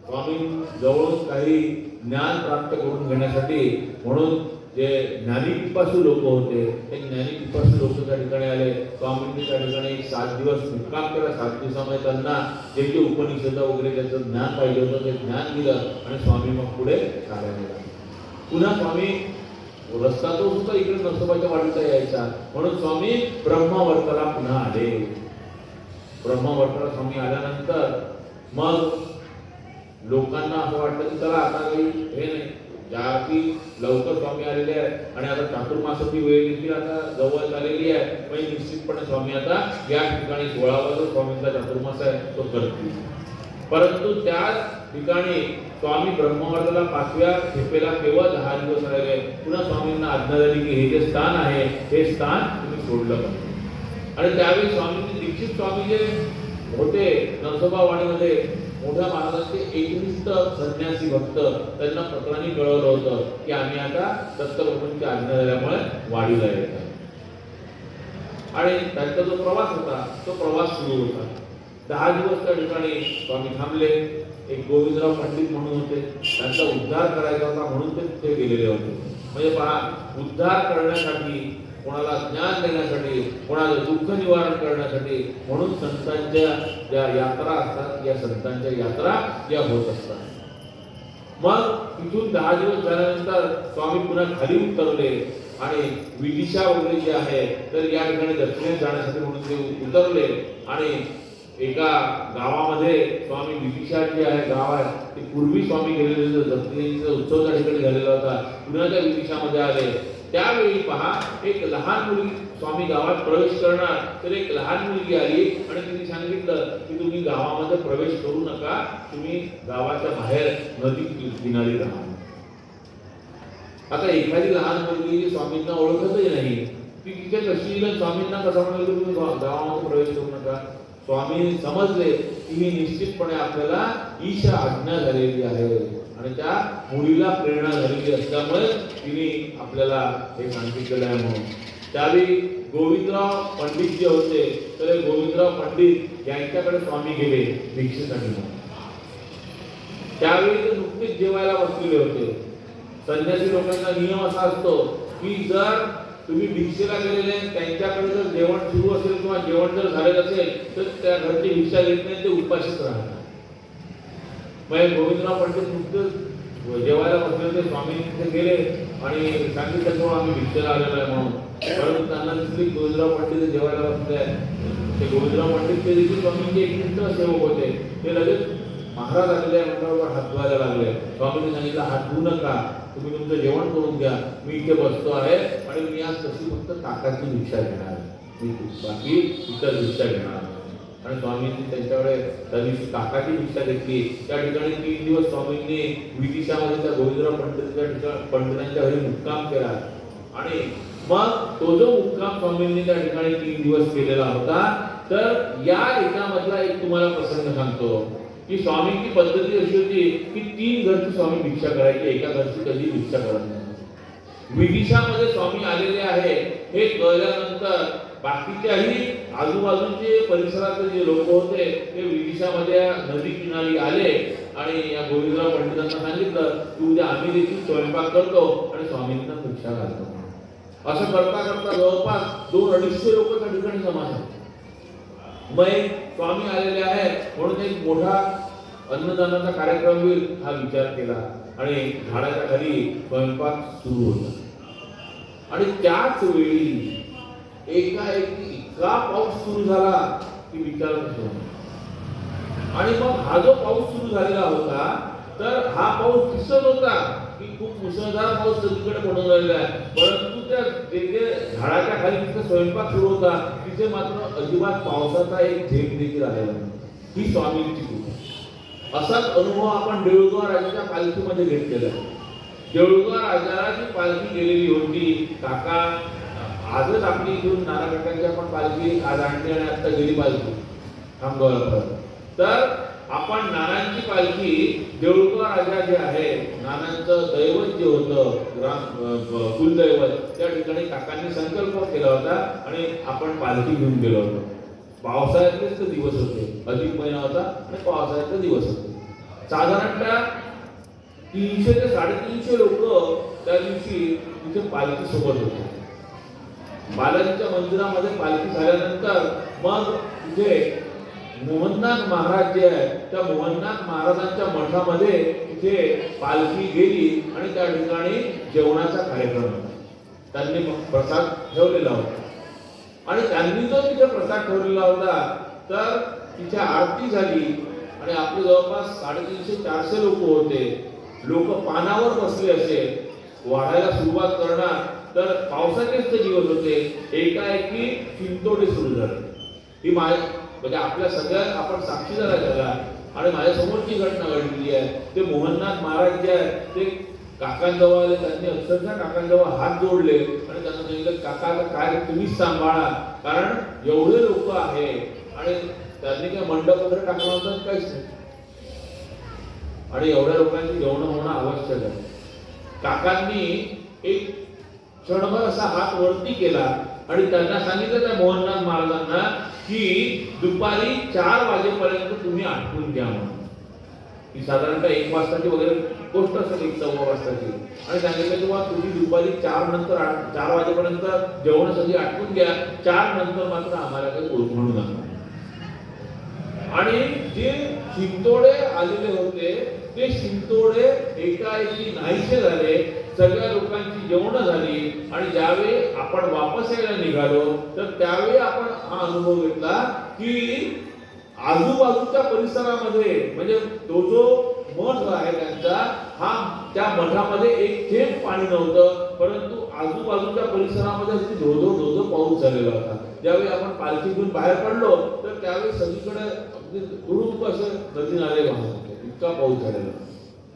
स्वामी जवळून काही ज्ञान प्राप्त करून घेण्यासाठी म्हणून जे ज्ञानीपिपासू लोक होते ते ज्ञानीपिपासू लोक त्या ठिकाणी आले. स्वामींनी त्या ठिकाणी 7 दिवस मुक्काम केला. 7 दिवसामध्ये त्यांना जे उपनिषद वगैरे ज्याचं ज्ञान पाहिजे होतं ते ज्ञान दिलं आणि स्वामी मग पुढे चालायला लागले. पुन्हा स्वामी रस्ता तो सुद्धा इकडे नरसोबाच्या वाडीचा यायचा म्हणून स्वामी ब्रह्मावर्ताला पुन्हा आले. ब्रह्मावर्ताला स्वामी आल्यानंतर मग लोकांना असं वाटतं की चला आता काही हे नाही, ज्या की लवकर स्वामी आलेले आहेत आणि आता चातुर्मासाची वेळ देखील आता जवळ आलेली आहे. म्हणजे निश्चितपणे स्वामी आता या ठिकाणी 16वा जो स्वामींचा चातुर्मास आहे तो करतील. परंतु त्या ठिकाणी स्वामी ब्रह्मवर्ताला 5व्या खेपेला केवळ 10 दिवस राहिले. पुन्हा स्वामींना आज्ञा झाली की हे जे स्थान आहे हे स्थान तुम्ही सोडलं पाहिजे. आणि त्यावेळी स्वामींनी दीक्षित स्वामी जे होते नरसोबा वाडीमध्ये मोठ्या महाराजांचे एकनिष्ठ संन्यासी भक्त त्यांना पत्रांनी कळवलं होतं की आम्ही आता दत्तप्रभूंची आज्ञा झाल्यामुळे वाडीला येत आहे. आणि त्यांचा जो प्रवास होता तो प्रवास सुरू होता. 10 दिवस त्या ठिकाणी स्वामी थांबले. एक गोविंदराव पंडित म्हणून होते, त्यांचा उद्धार करायचा होता म्हणून ते तिथे गेलेले होते. म्हणजे पहा, उद्धार करण्यासाठी, कोणाला ज्ञान देण्यासाठी, कोणाला दुःख निवारण करण्यासाठी म्हणून संतांच्या ज्या यात्रा असतात या संतांच्या यात्रा या होत असतात. मग तिथून 10 दिवस झाल्यानंतर स्वामी पुन्हा खाली उतरले आणि विदिशा वगैरे जे आहे तर या ठिकाणी दक्षिणेत जाण्यासाठी म्हणून ते उतरले आणि एका गावामध्ये स्वामी विदिशा जे आहे गाव आहे ते पूर्वी स्वामी गेलेले दत्तजींचा उत्सव त्या ठिकाणी झालेला होता. पुन्हा त्या विदिशामध्ये आले. त्यावेळी पहा एक लहान मुलगी स्वामी गावात प्रवेश करणार तर एक लहान मुलगी आली आणि तिने सांगितलं की तुम्ही गावामध्ये प्रवेश करू नका, तुम्ही गावाच्या बाहेर नदी किनारी राहा. आता एखादी लहान मुलगी जी स्वामींना ओळखतही नाही ती तिच्या कशी स्वामींना कसं म्हणाल की तुम्ही गावामध्ये प्रवेश करू नका. स्वामी समजले की ही निश्चितपणे आपल्याला ईशा आज्ञा झालेली आहे आणि त्या मुलीला प्रेरणा झालेली असल्यामुळे तिने आपल्याला हे सांगितलेलं आहे. म्हणून त्यावेळी गोविंदराव पंडित जे होते तर गोविंदराव पंडित यांच्याकडे स्वामी गेले भिक्षेसाठी. त्यावेळी ते नुकतेच जेवायला बसलेले होते. संन्यासी लोकांचा नियम असा असतो की जर तुम्ही भिक्षेला गेलेले त्यांच्याकडे जर जेवण सुरू असेल किंवा जेवण जर झालेलं असेल तर त्या घरची भिक्षा घेत नाही, ते उपाशीच राहतात. मग गोविंदराव पंडित नुकतेच जेवायला बसले होते. स्वामी तिथे गेले आणि सांगितलं की आम्ही भिक्षेला आलेलो आहे म्हणून. परंतु त्यांना दिसली गोविंदराव पंडित जेवायला बसले आहे. ते गोविंदराव पंडित ते देखील स्वामींचे एकनिष्ठ सेवक होते. ते लगेच महाराज आलेले आहे म्हणल्यावर हात धुवायला लागले. स्वामींनी सांगितलं हात धुवू नका, तुम्ही तुमचं जेवण करून घ्या, मी इथे बसतो आहे आणि मी आज तशी फक्त ताकाची भिक्षा घेणार, मी बाकी इतर भिक्षा घेणार. आणि स्वामींनी त्यांच्याकडे त्या दिवशी ताकाची भिक्षा घेतली. त्या ठिकाणी 3 दिवस स्वामींनी विदिशामध्ये त्या गोविंदराव पंडितांच्या घरी मुक्काम केला. आणि मग तो जो मुक्काम स्वामींनी त्या ठिकाणी 3 दिवस केलेला होता तर या एकामधला एक तुम्हाला प्रसंग सांगतो की स्वामींची पद्धती अशी होती की 3 घरची स्वामी भिक्षा करायची, एका घरची कधी भिक्षा करत नाही. विदिशामध्ये स्वामी आलेले आहे हे कळल्यानंतर बाकीच्याही आजूबाजूचे परिसरातले जे लोक होते ते विदिशामध्ये नदी किनारी आले आणि या गोविंदराव पंडितांना सांगितलं की उद्या आम्ही देखील स्वयंपाक करतो आणि स्वामींना भिक्षा घालतो. असं करता करता जवळपास 200-250 लोक त्या ठिकाणी जमा झाले. मग एक स्वामी आलेले आहेत म्हणून एक मोठा अन्नदानाचा कार्यक्रम होईल हा विचार केला आणि झाडाच्या खाली स्वयंपाक सुरू होता आणि त्याच वेळी एकाएकी इतका पाऊस सुरू झाला की विचारच नाही. आणि मग हा जो पाऊस सुरू झालेला होता तर हा पाऊस दिसत होता की खूप मुसळधार पाऊस सगळीकडे पडून राहिलेला आहे, परंतु त्या जे झाडाच्या खाली तिथे स्वयंपाक सुरू होता तिथे मात्र अजिबात पावसाचा एक थेंब देखील आलेला नाही. ही स्वामींची कृपा. असाच अनुभव आपण देऊळगाव राजाच्या पालखीमध्ये घेतलेला आहे. देऊळगाव राजाची पालखी गेलेली होती. काका आजच आपली इथून नाना काकांची आपण पालखी आज आणली आणि आता गेली पालखी खामगावला. तर आपण नानांची पालखी देऊळगाव राजा जे आहे नानांचं दैवत जे होतं कुलदैवत त्या ठिकाणी काकांनी संकल्प केला होता आणि आपण पालखी घेऊन गेलो होतो. पावसाळ्यातलेच ते दिवस होते, अधिक महिना होता आणि पावसाळ्यातले दिवस होते. साधारणतः 300 ते 350 लोक त्या दिवशी तिथे पालखी सोबत होते. बालाजीच्या मंदिरामध्ये पालखी झाल्यानंतर मग तिथे मोहननाथ महाराज जे आहे त्या मोहननाथ महाराजांच्या मठामध्ये तिथे पालखी गेली आणि त्या ठिकाणी जेवणाचा कार्यक्रम होता. त्यांनी प्रसाद ठेवलेला होता आणि त्यांनी जो तिथे प्रसाद ठेवलेला होता तर तिथे आरती झाली आणि आपले जवळपास 350-400 लोक होते. लोक पानावर बसले असे वाढायला सुरुवात करणार तर पावसाचेच ते दिवस होते. एकाएकी शिंतोडे सुरू झाले. ही म्हणजे आपल्या सगळ्यात आपण साक्षीदार आहे त्याला आणि माझ्या समोरची घटना घडलेली आहे. ते मोहननाथ महाराज जे आहेत ते काकांजवळ आले. त्यांनी अक्षरशः काकांजवळ हात जोडले आणि त्यांना सांगितलं काका काय तुम्हीच सांभाळा कारण एवढे लोक आहे आणि त्यांनी काय मंडप वगैरे टाकलं होतं काहीच नाही आणि एवढ्या लोकांची जेवण होणं आवश्यक आहे. काकांनी एक क्षणभर असा हात वरती केला आणि त्यांना सांगितलं त्या मोहननाथ महाराजांना की दुपारी 4 वाजेपर्यंत तुम्ही आटपून घ्या म्हणून. ही साधारणतः 1 वाजताची वगैरे गोष्ट असेल, 1-1.15 वाजताची. आणि सांगितलं की तुम्ही दुपारी 4 नंतर 4 वाजेपर्यंत जेवणासाठी आटपून घ्या, 4 नंतर मात्र आम्हाला काही म्हणू नका. आणि जे शिंतोडे आलेले होते ते शिंतोडे एकाएकी नाहीसे झाले. सगळ्या लोकांची जेवणं झाली आणि ज्यावेळी आपण वापस यायला निघालो तर त्यावेळी आपण हा अनुभव घेतला की आजूबाजूच्या परिसरामध्ये म्हणजे तो जो मठ आहे त्यांचा हा त्या मठामध्ये एक थेंब पाणी नव्हतं, परंतु आजूबाजूच्या परिसरामध्ये अगदी धोधो पाऊस झालेला होता. ज्यावेळी आपण पालखी घेऊन बाहेर पडलो तर त्यावेळी सगळीकडे अगदी तुडुंब असं नदी नाले वाहत होते, इतका पाऊस झालेला.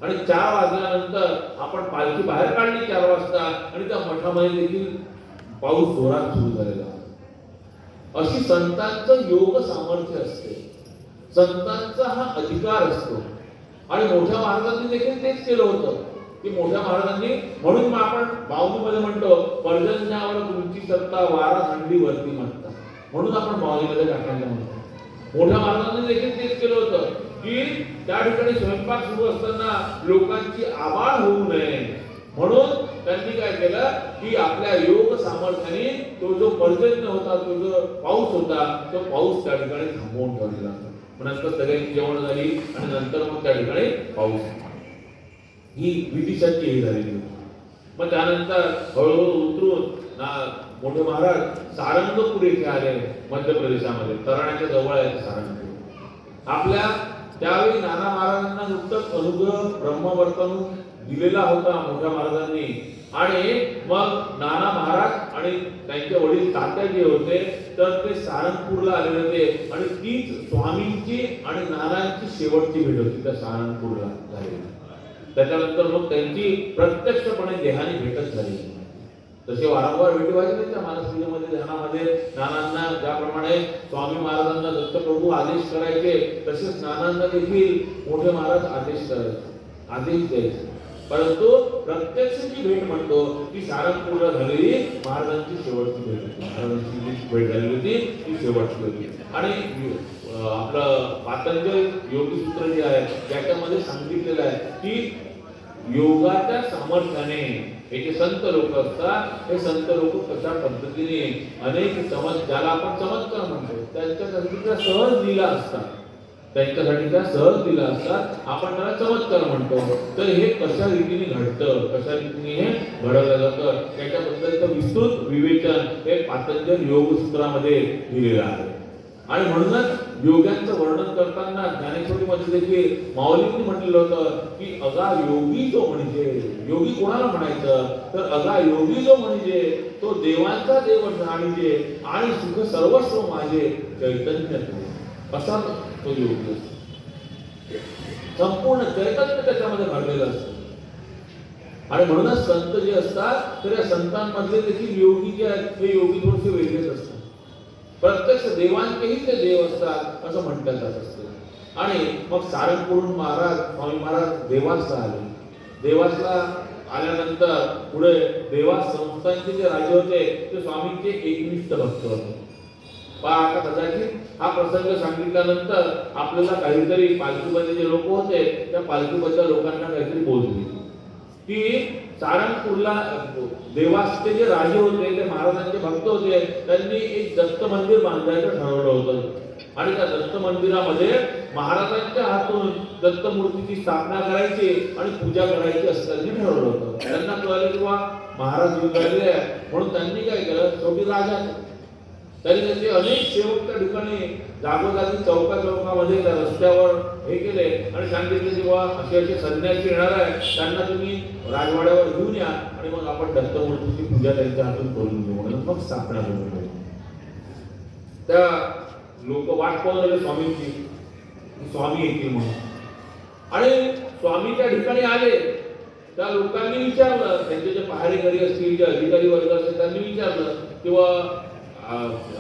आणि 4 वाजल्यानंतर आपण पालखी बाहेर काढली 4 वाजता आणि त्या मठामध्ये देखील पाऊस जोरात सुरू झालेला. अशी संतांचं योग सामर्थ्य असते, संतांचा हा अधिकार असतो. आणि मोठ्या महाराजांनी देखील तेच केलं होतं की मोठ्या महाराजांनी म्हणून आपण बावलीमध्ये म्हणतो पर्जन्यावर तुमची सत्ता वारा थंडी वरती म्हणता, म्हणून आपण बावलीमध्ये टाकायला म्हणतो. मोठ्या महाराजांनी देखील तेच केलं होतं की त्या ठिकाणी स्वयंपाक सुरू असताना लोकांची आबाळ होऊ नये म्हणून त्यांनी काय केलं की आपल्या योग सामर्थ्याने तो जो पर्जन्य होता, तो जो पाऊस होता, तो पाऊस त्या ठिकाणी थांबवून ठेवलेला. नंतर सगळ्यांची जेवण झाली आणि नंतर मग त्या ठिकाणी पाऊस ही विधीसाठी हे झालेली होती. मग त्यानंतर हळूहळू उतरून मोठे महाराज सारंगपूर येथे आले, मध्य प्रदेशामध्ये तराण्याच्या जवळ आहे सारंगपूर. आपल्या त्यावेळी नाना महाराजांना नुकतंच अनुग्रह ब्रह्मवर्तन दिलेला होता मोठ्या महाराजांनी. आणि मग नाना महाराज आणि त्यांचे वडील तात्या जे होते तर ते सारंगपूरला आलेले होते आणि तीच स्वामींची आणि नानांची शेवटची भेट होती त्या सारंगपूरला झालेली. त्याच्यानंतर मग त्यांची प्रत्यक्षपणे देहाने भेटच झाली. तसे वारंवार भेटी व्हायचे त्या मानसपूजेमध्ये ध्यानामध्ये. नानांना ज्याप्रमाणे स्वामी महाराजांना दत्तप्रभू आदेश करायचे तसेच नानांना देखील मोठे महाराज आदेश करायचे, आदेश द्यायचे. परंतु प्रत्यक्षची भेट म्हणतो ती सारंगपूरला झालेली महाराजांची शेवटची भेट होती. महाराजांची जी भेट झालेली होती ती शेवटची होती. आणि आपलं पातंजल योगसूत्र जे आहे त्याच्यामध्ये सांगितलेलं आहे की योगाच्या सामर्थ्याने हे जे संत लोक असतात, हे संत लोक कशा पद्धतीने अनेक ज्याला आपण चमत्कार म्हणतो, त्यांच्यासाठी त्या सहज लीला असतात, त्यांच्यासाठी त्या सहज लीला असतात, आपण त्याला चमत्कार म्हणतो. तर हे कशा रीतीने घडतं, कशा रीतीने हे घडवलं जातं, त्याच्याबद्दलचं विस्तृत विवेचन हे पातंजल योगसूत्रामध्ये दिलेलं आहे. आणि म्हणूनच योग्यांचं वर्णन करताना ज्ञानेश्वरीमध्ये देखील माऊलींनी म्हटलेलं होतं की अगा योगी जो म्हणजे, योगी कोणाला म्हणायचं तर अगा योगी जो म्हणजे तो देवांचा देव जाणीजे आणि सुख सर्वस्व माझे चैतन्य असा तो योगी असतो. संपूर्ण चैतन्य त्याच्यामध्ये भरलेलं असतं. आणि म्हणूनच संत जे असतात तर या संतांमधले देखील योगी जे आहेत हे योगी थोडेसे वेगळेच असतात. प्रत्यक्ष देवांचेही ते देव असतात असं म्हटलं जात असतं. आणि मग सारंगपूरून स्वामी महाराज देवासला आले. देवासला आल्यानंतर पुढे देवास संस्थांचे जे राजे होते ते स्वामींचे एकनिष्ठ भक्त होते. आता कदाचित हा प्रसंग सांगितल्यानंतर आपल्याला काहीतरी पालखीमध्ये जे लोक होते त्या पालखीबद्दल लोकांना काहीतरी बोलली की सारंगपूरला देवासचे जे राजे होते ते महाराजांचे भक्त होते, त्यांनी एक दत्त मंदिर बांधायचं ठरवलं होतं. आणि त्या दत्त मंदिरामध्ये महाराजांच्या हातून दत्त मूर्तीची स्थापना करायची आणि पूजा करायची असं त्यांनी ठरवलं होतं. त्यांना कळलं की महाराज येऊन राहिले आहे, म्हणून त्यांनी काय केलं, शेवटी राजा तरी त्यांचे अनेक सेवक त्या ठिकाणी जागोजागी चौकामध्ये त्या रस्त्यावर हे केले आणि सांगितले की असे असे संन्यासी येणार आहे, त्यांना तुम्ही राजवाड्यावर घेऊन या आणि मग आपण दत्तमूर्तीची पूजा त्यांच्या हातून करून घेऊ म्हणून मग स्थापना करून. त्या लोक वाट पाहून राहिले स्वामींची, स्वामी येतील म्हणून. आणि स्वामी त्या ठिकाणी आले. त्या लोकांनी विचारलं, त्यांचे जे पहारेकरी असतील, जे अधिकारी वर्ग असतील त्यांनी विचारलं किंवा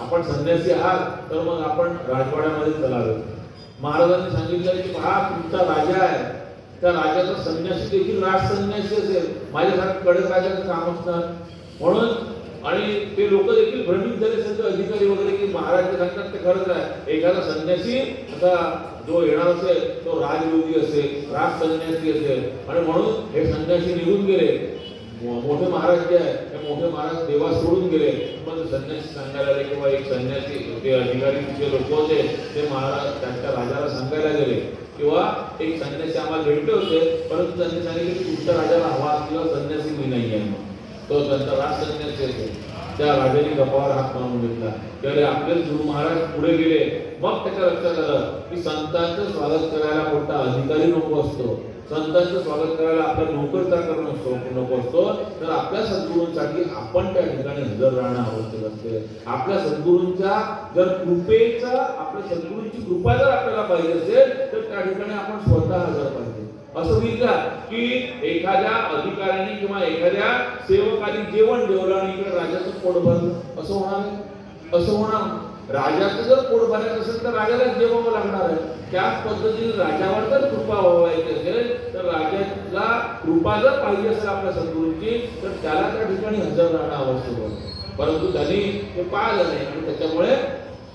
आपण संन्यासी आहात तर मग आपण राजवाड्यामध्ये चलावे. महाराजांनी सांगितलं की हा तुमचा राजा आहे, त्या राजाचा संन्यासी देखील राज संन्यासी असेल, माझ्यासारखं कडक राजाचं काम असणार म्हणून. आणि ते लोक देखील भ्रमित झाले सगळे अधिकारी वगैरे की महाराज सांगतात ते खरंच आहे, एखादा संन्यासी आता जो येणार असेल तो राजयोगी असेल, राज संन्यासी असेल. आणि म्हणून हे संन्यासी निघून गेले. मोठे महाराज जे आहे ते मोठे महाराज देवा सोडून गेले. मग संन्यासी सांगायला आले किंवा एक संन्यासी ते अधिकारी जे लोक होते ते महाराज त्यांच्या राजाला सांगायला गेले किंवा एक संन्यासी आम्हाला भेटले होते, परंतु त्यांनी सांगितले की तुमच्या राजाला हवा असलेला संन्यासी मी नाही आहे. तो त्यांचा राज संन्यासी असेल. त्या राजाने गप्पावर हात मारून घेतला. त्यावेळी आपले गुरु महाराज पुढे गेले. मग त्याच्या लक्षात आलं की संतांचं स्वागत करायला मोठा अधिकारी नको असतो, संतांचं स्वागत करायला आपला नोकर नको असतो, तर आपल्या सद्गुरूंसाठी आपण त्या ठिकाणी हजर राहणं आवश्यक असते. आपल्या सद्गुरूंच्या जर कृपेचा, आपल्या सद्गुरूंची कृपा जर आपल्याला पाहिजे असेल तर त्या ठिकाणी आपण स्वतः हजर पाहिजे. असं होईल का की एखाद्या अधिकाऱ्याने किंवा एखाद्या सेवकाने जेवण जेवलं आणि इकडे राजाचं पोट भरलं, असं होणार नाही. असं होणार. राजाचं जर पोट भरायचं असेल तर राजाला जेवावं लागणार आहे. त्याच पद्धतीने राजावर जर कृपा व्हायची असेल तर राजाला कृपा जर पाहिजे असेल आपल्या सद्गुरूंची तर त्याला त्या ठिकाणी हजर राहणं आवश्यक होतं. परंतु त्यांनी ते पाळलं नाही आणि त्याच्यामुळे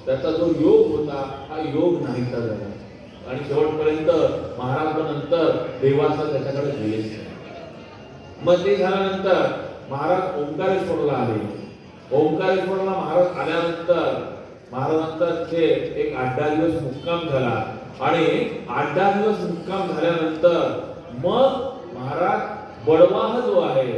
त्याचा जो योग होता हा योग नाहीसा झाला. आणि शेवटपर्यंत महाराज नंतर देवाचा त्याच्याकडे गेलेच. मग ते झाल्यानंतर महाराज ओंकारेश्वरला आले. ओंकारेश्वरला महाराज आल्यानंतर महाराजांचे एक 8-10 दिवस मुक्काम झाला. आणि 8-10 दिवस मुक्काम झाल्यानंतर मग महाराज बडवाह जो आहे,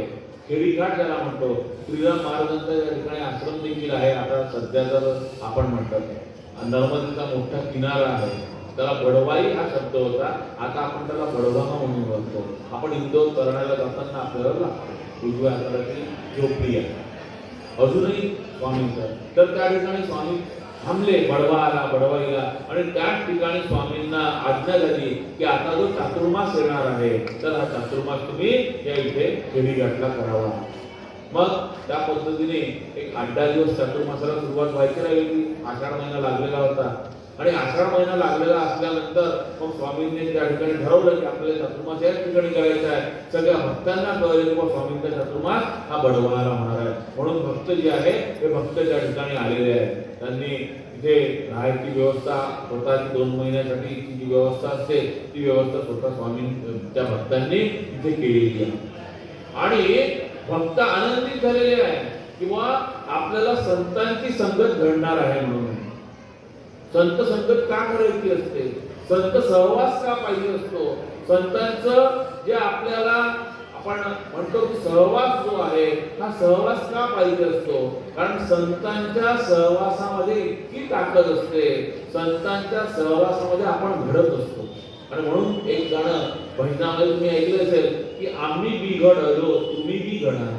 खेडीघाट ज्याला म्हणतो, श्रीराम महाराजांचा या ठिकाणी आश्रम देखील आहे. आता सध्या जर आपण म्हणतात नर्मदेचा मोठा किनारा आहे, त्याला बडवाई हा शब्द होता, आता आपण त्याला बडवाह म्हणून बोलतो. आपण इंदोर करण्याला जाताना आपल्याला लागतो उजव्या हाताची झोपडी आहे अजूनही स्वामींचं. तर त्या ठिकाणी स्वामी थांबले बडवाईला आणि त्याच ठिकाणी स्वामींना आज्ञा झाली की आता जो चातुर्मास येणार आहे तर हा चातुर्मास तुम्ही या इथे खेडीघाटला करावा. मग त्या पद्धतीने एक 8-10 दिवस चातुर्मासाला सुरुवात व्हायची राहिली. आषाढ महिना लागलेला होता. आणि आषाढ महिना लागलेला असल्यानंतर मग स्वामींनी त्या ठिकाणी ठरवलं की आपल्याला चातुर्मास याच ठिकाणी करायचा आहे. सगळ्या भक्तांना कळले की स्वामींचा चातुर्मास हा बडवाला होणार आहे. म्हणून भक्त जे आहे ते भक्त त्या ठिकाणी आलेले आहेत. त्यांनी इथे राहायची व्यवस्था स्वतःची 2 महिन्यासाठी जी व्यवस्था असते ती व्यवस्था स्वतः स्वामी त्या भक्तांनी इथे केलेली आहे. आणि भक्त आनंदित झालेले आहे किंवा आपल्याला संतांची संगत घडणार आहे. म्हणून संत संगत का करायची असते, संत सहवास का पाहिजे असतो, संतांचं जे आपल्याला आपण म्हणतो की सहवास जो आहे हा सहवास का पाहिजे असतो, कारण संतांच्या सहवासामध्ये इतकी ताकद असते, संतांच्या सहवासामध्ये आपण घडत असतो. आणि म्हणून एक गाणं भजनामध्ये तुम्ही ऐकलं असेल की आम्ही बिघडलो तुम्ही बी घडा.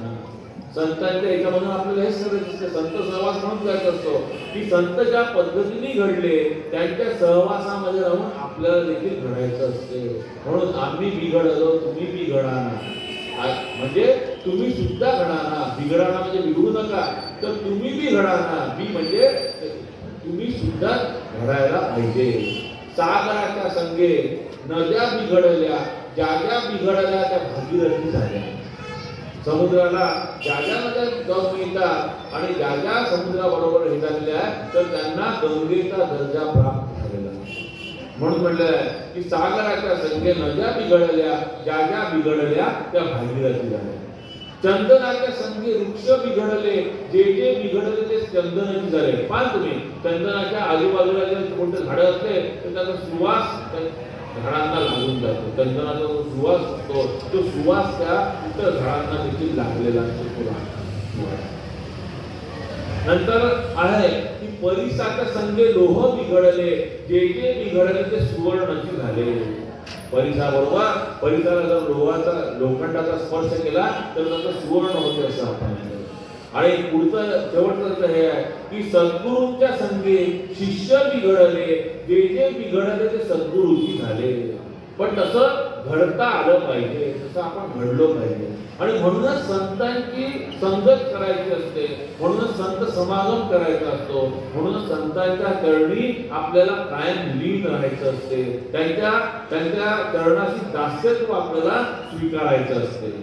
संतांच्या याच्यामधून आपल्याला हेच करायचं असतं. संत सहवास म्हणून जायचं असतो की संत ज्या पद्धतीने घडले त्यांच्या सहवासामध्ये राहून आपल्याला देखील घडायचं असते. म्हणून आम्ही बिघडलो तुम्ही बी घडा, म्हणजे तुम्ही सुद्धा घडा. बिघडाना म्हणजे बिघडू नका, तर तुम्ही बी घडा. बी म्हणजे तुम्ही सुद्धा घडायला पाहिजे. सागराच्या संगे नद्या बिघडल्या, ज्या ज्या बिघडल्या त्या भागीरथी झाल्या. समुद्राला ज्या ज्या नद्या जाऊन मिळतात आणि ज्या ज्या समुद्राबरोबर हे झालेल्या आहेत तर त्यांना गंगेचा दर्जा प्राप्त झालेला. म्हणून म्हटलेलं आहे की सागराच्या संगे नद्या बिघडल्या, ज्या ज्या बिघडल्या त्या भागीरथी झाल्या. चंदनाच्या संगे वृक्ष बिघडले, जे जे बिघडले ते चंदनाची झाले. पाहा तुम्ही, चंदनाच्या आजूबाजूला जे कोणते झाडं असते तर त्याचा सुवास झाडांना लागून जातो. चंदनाचा जो सुवास असतो तो सुवास त्या इतर झाडांना देखील लागलेला असतो. नंतर आहे की परिसाच्या संगे लोह बिघडले, जे जे बिघडले ते सुवर्णाचे झाले. परिसाबरोबर परिसाला जर लोखंडाचा स्पर्श केला तर त्याचा सुवर्ण होते असं आपण. आणि पुढचं शेवटचं हे आहे की सद्गुरूंच्या संगे शिष्य बिघडले, जे जे बिघडले ते सद्गुरूची झाले. पण तसं घडता आलं पाहिजे, तसं आपण घडलो पाहिजे. आणि म्हणूनच संतांची संगत करायची असते, म्हणूनच संत समागम करायचा असतो, म्हणूनच संतांच्या चरणी आपल्याला कायम लीन राहायचं असते. त्यांच्या चरणाशी दास्यत्व आपल्याला स्वीकारायचं असते.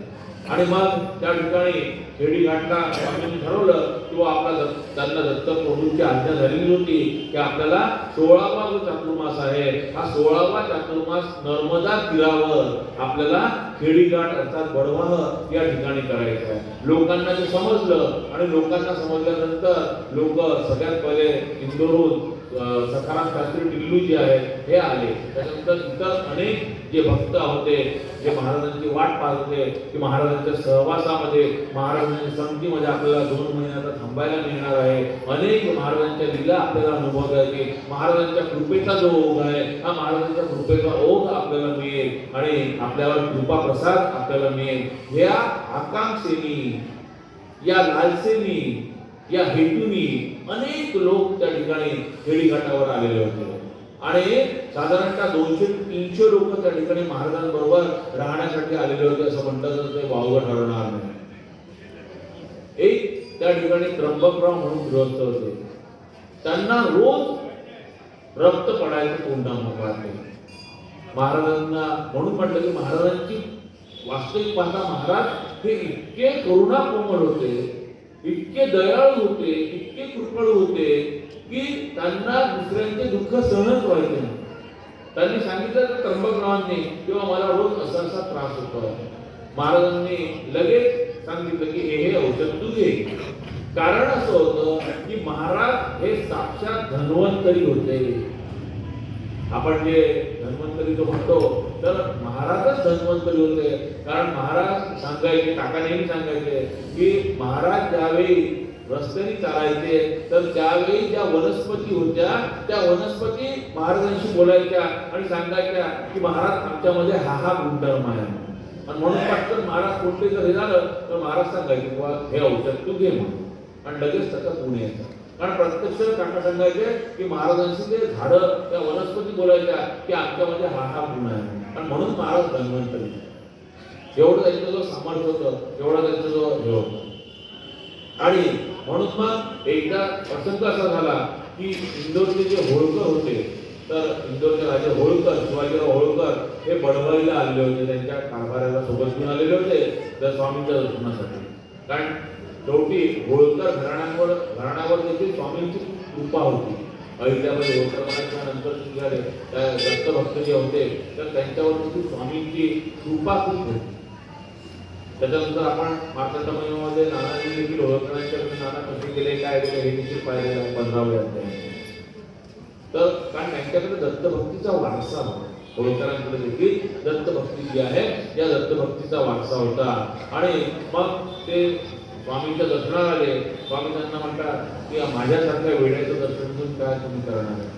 आणि मग त्या ठिकाणी खेडीघाटला स्वामींनी ठरवलं किंवा आपला त्यांना दत्तप्रभूंची आज्ञा झालेली होती की आपल्याला 16वा जो चातुर्मास आहे हा 16वा चातुर्मास नर्मदा तीरावर आपल्याला खेडीघाट अर्थात बडवाह या ठिकाणी करायचं आहे. लोकांना ते समजलं आणि लोकांना समजल्यानंतर लोक सगळ्यात पहिले इंदोरहून सखाराम शास्त्री टिल्लू जे आहे हे आले. त्यानंतर इतर अनेक जे भक्त होते जे महाराजांची वाट पाहत होते की महाराजांच्या सहवासामध्ये महाराजांच्या संगतीमध्ये आपल्याला 2 महिन्याचा थांबायला मिळणार आहे. अनेक महाराजांच्या लीला आपल्याला अनुभवता येते. महाराजांच्या कृपेचा जो ओघ आहे हा महाराजांच्या कृपेचा ओघ आपल्याला मिळेल आणि आपल्याला कृपा प्रसाद आपल्याला मिळेल. ह्या आकांक्षेनी, या लालसेनी, या हेतूनी अनेक लोक त्या ठिकाणी खेडीघाटावर आलेले होते. आणि साधारणतः 200-300 लोक त्या ठिकाणी महाराजांबरोबर राहण्यासाठी आलेले होते असं म्हणतात. ते वावगं ठरवणार नाही. एक त्या ठिकाणी त्र्यंबकराव म्हणून गृहस्थ होते. त्यांना रोज रक्त पडायचं तोंडामध्ये. महाराजांना म्हणून म्हटलं की महाराजांची वास्तविक पाहता महाराज हे इतके करुणा कोमल होते, इतके दयाळू होते, इतके कृपळ होते की त्यांना दुसऱ्यांचे दुःख सहनच व्हायचे नाही. त्यांनी सांगितलं तर त्र्यंबकरावांनी किंवा मला रोज असा असा त्रास होतो. महाराजांनी लगेच सांगितलं की हे औषध तू घे. कारण असं होतं की महाराज हे साक्षात धन्वंतरी होते. आपण जे धन्वंतरी जो म्हणतो तर महाराजच धन्वंतरी होते. कारण महाराज सांगायचे, काका नेहमी सांगायचे की महाराज ज्यावेळी रस्त्याने चालायचे तर त्यावेळी ज्या वनस्पती होत्या त्या वनस्पती महाराजांशी बोलायच्या आणि सांगायच्या की महाराज आमच्यामध्ये हा गुणधर्म आहे. आणि म्हणून पटकन महाराज कोणते जर हे झालं तर महाराज सांगायचे किंवा हे औषध तू घे म्हणून आणि लगेच त्याचा गुण यायचा. कारण प्रत्यक्ष काका सांगायचे की महाराजांशी ते झाडं त्या वनस्पती बोलायच्या की आमच्यामध्ये हा गुण आहे. आणि म्हणून महाराज धन्वंतरी. एवढं त्यांचं जो सामर्थ्य होतं, एवढा त्यांचा जो हे होता. आणि म्हणून मग एकदा प्रसंग असा झाला की इंदोरचे जे होळकर होते, तर इंदोरचे राजे होळकर, शिवाजीराव होळकर हे बडवाईला आलेले होते, त्यांच्या कारभाराला सोबत घेऊन आलेले होते तर स्वामींच्या दर्शनासाठी. कारण शेवटी होळकर घराण्यावर देखील स्वामींची कृपा होती. अयोध्यामध्ये होळकर नंतर निघाले त्या दत्तभक्त जे होते तर त्यांच्यावर देखील स्वामींची कृपा खूप होती. त्याच्यानंतर आपण मार्तंड महिन्यामध्ये नानांनी देखील होळकरांच्याकडे नाना कसे गेले काय गेले हे देखील पाहिलेलं 15व्या अध्यायामध्ये. तर कारण त्यांच्याकडे दत्तभक्तीचा वारसा होता, होळकरांकडे देखील दत्तभक्ती जी आहे या दत्तभक्तीचा वारसा होता. आणि मग ते स्वामींच्या दर्शनाला आले. स्वामी त्यांना म्हणतात की माझ्यासारख्या वेड्याचं दर्शन घेऊन काय तुम्ही करणार आहे.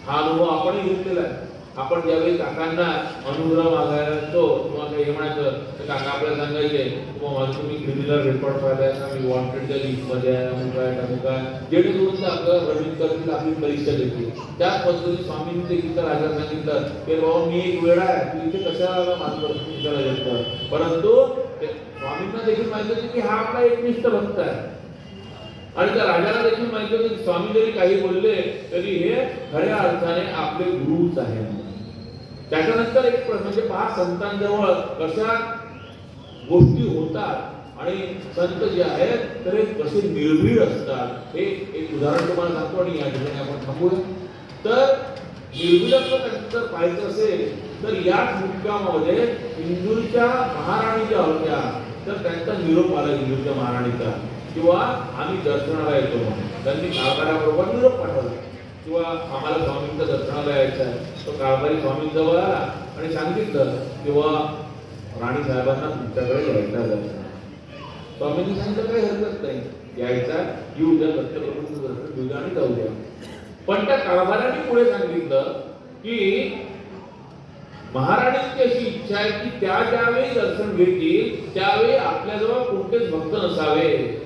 हा अनुभव आपणही घेतलेला आहे. आपण ज्यावेळी काकांना अनुग्रह मागायला तो किंवा काही म्हणायचं तर काका आपल्याला सांगायचे किंवा मला तुम्ही क्रिमिनल रेकॉर्ड पाहिलाय का, मी वॉन्टेडच्या लिस्टमध्ये आहे, अमुक काय जेणेकरून ते आपल्याला रमित करतील, आपली परीक्षा देतील. त्याच पद्धतीने स्वामींनी देखील तर राजा सांगितलं की बाबा मी एक वेळा आहे, तू इथे कशाला माझं दर्शन करायला येतं. परंतु स्वामींना देखील माहिती होती की हा आपला एकनिष्ठ भक्त आहे आणि त्या राजाला देखील माहिती होतं की स्वामी जरी काही बोलले तरी हे खऱ्या अर्थाने आपले गुरुच आहे. त्याच्यानंतर एक म्हणजे 5 संतांजवळ कशा गोष्टी होतात आणि संत जे आहेत तर हे कसे निर्भीड असतात हे एक उदाहरण तुम्हाला सांगतो आणि या ठिकाणी आपण थांबूया. तर निर्भीडत्व त्यांचं जर पाहायचं असेल तर याच मुक्कामामध्ये इंदूरच्या महाराणी ज्या होत्या तर त्यांचा निरोप आला इंदूरच्या महाराणीचा किंवा आम्ही दर्शनाला येतो म्हणून त्यांनी कारभाराबरोबर निरोप पाठवला किंवा आम्हाला स्वामींच्या दर्शनाला यायचं आहे. तो कारभारी स्वामींजवळ आला आणि सांगितलं किंवा राणी साहेबांना तुमच्याकडे यायचं दर्शन. स्वामींनी सांगितलं काही हरकत नाही, यायचा येऊ द्या, दत्तप्रभूंचं दर्शन घेऊ द्या आणि जाऊ द्या. पण त्या कारभाराने पुढे सांगितलं की महाराणींची अशी इच्छा आहे की त्या ज्यावेळी दर्शन घेतील त्यावेळी आपल्याजवळ कोणतेच भक्त नसावे.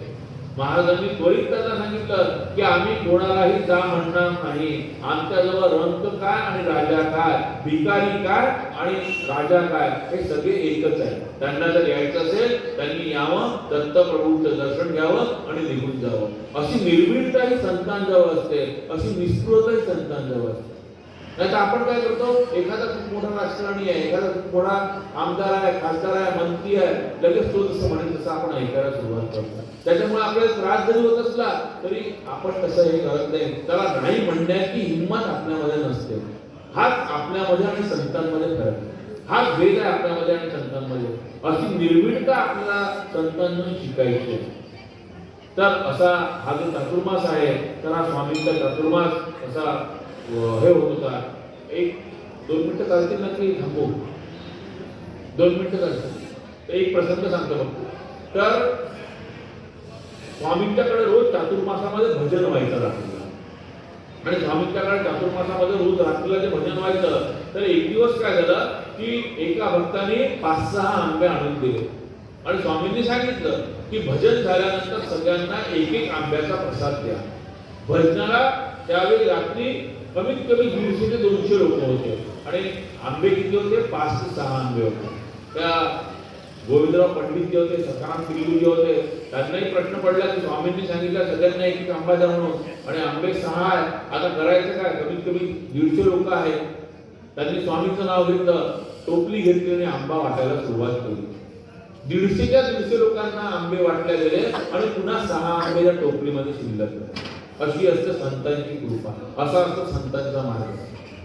महाराजांनी त्वरित त्यांना सांगितलं की आम्ही कोणालाही जा म्हणणार नाही. आमच्याजवळ रंक काय आणि राजा काय, भिकारी काय आणि राजा काय हे सगळे एकच आहे. त्यांना जर यायचं असेल त्यांनी यावं, दत्तप्रभूंचं दर्शन घ्यावं आणि निघून जावं. अशी निर्भीडता ही संतांजवळ असते, अशी निस्पृहताही संतांजवळ असते. नाही तर आपण काय करतो, एखादा खूप मोठा राजकारणी आहे, एखादा खूप मोठा आमदार आहे, खासदार आहे, मंत्री आहे, लगेच तो जसं म्हणेल तसं आपण ऐकायला सुरुवात करतो. त्याच्यामुळे आपल्याला त्रास जरी होत असला तरी आपण तसं हे करत नाही. त्याला नाही म्हणण्याची हिंमत आपल्यामध्ये नसते. हाच आपल्यामध्ये आणि संतांमध्ये फरक आहे. हाच भेद आहे आपल्यामध्ये आणि संतांमध्ये. अशी निर्भीडता आपल्याला संतांना शिकायची. तर असा हा जो चातुर्मास आहे तर हा स्वामींचा चातुर्मास असा हे होत होता. 1-2 मिनिटं चालतील नक्की, थांबू 2 मिनिटं चालतील. एक प्रसंग सांगतो बघतो. तर स्वामींच्याकडे रोज चातुर्मासामध्ये भजन व्हायचं रात्रीला आणि स्वामींच्याकडे चातुर्मासामध्ये रोज रात्रीला जे भजन व्हायचं तर एक दिवस काय झालं की एका भक्ताने 5-6 आंबे आणून दिले आणि स्वामींनी सांगितलं की भजन झाल्यानंतर सगळ्यांना एक आंब्याचा प्रसाद द्या. भजनाला त्यावेळी रात्री कमीत कमी 150 ते 200 लोक होते आणि आंबे किती होते, 5 ते 6 आंबे होते. त्या गोविंदराव पंडित जे होते, सखाराम पिल्लू जे होते, त्यांनाही प्रश्न पडला की स्वामींनी सांगितलं सगळ्यांना एक आंबा द्या म्हणून आणि आंबे 6 आहेत, आता करायचं काय, कमीत कमी 150 लोक आहेत. त्यांनी स्वामींचं नाव घेतलं, टोपली घेतली आणि आंबा वाटायला सुरुवात केली. 150च्या 150 लोकांना आंबे वाटले गेले आणि पुन्हा 6 आंबे त्या टोपलीमध्ये शिल्लक झाले. अशी असते संतांची कृपा, असा असतो संतांचा मार्ग.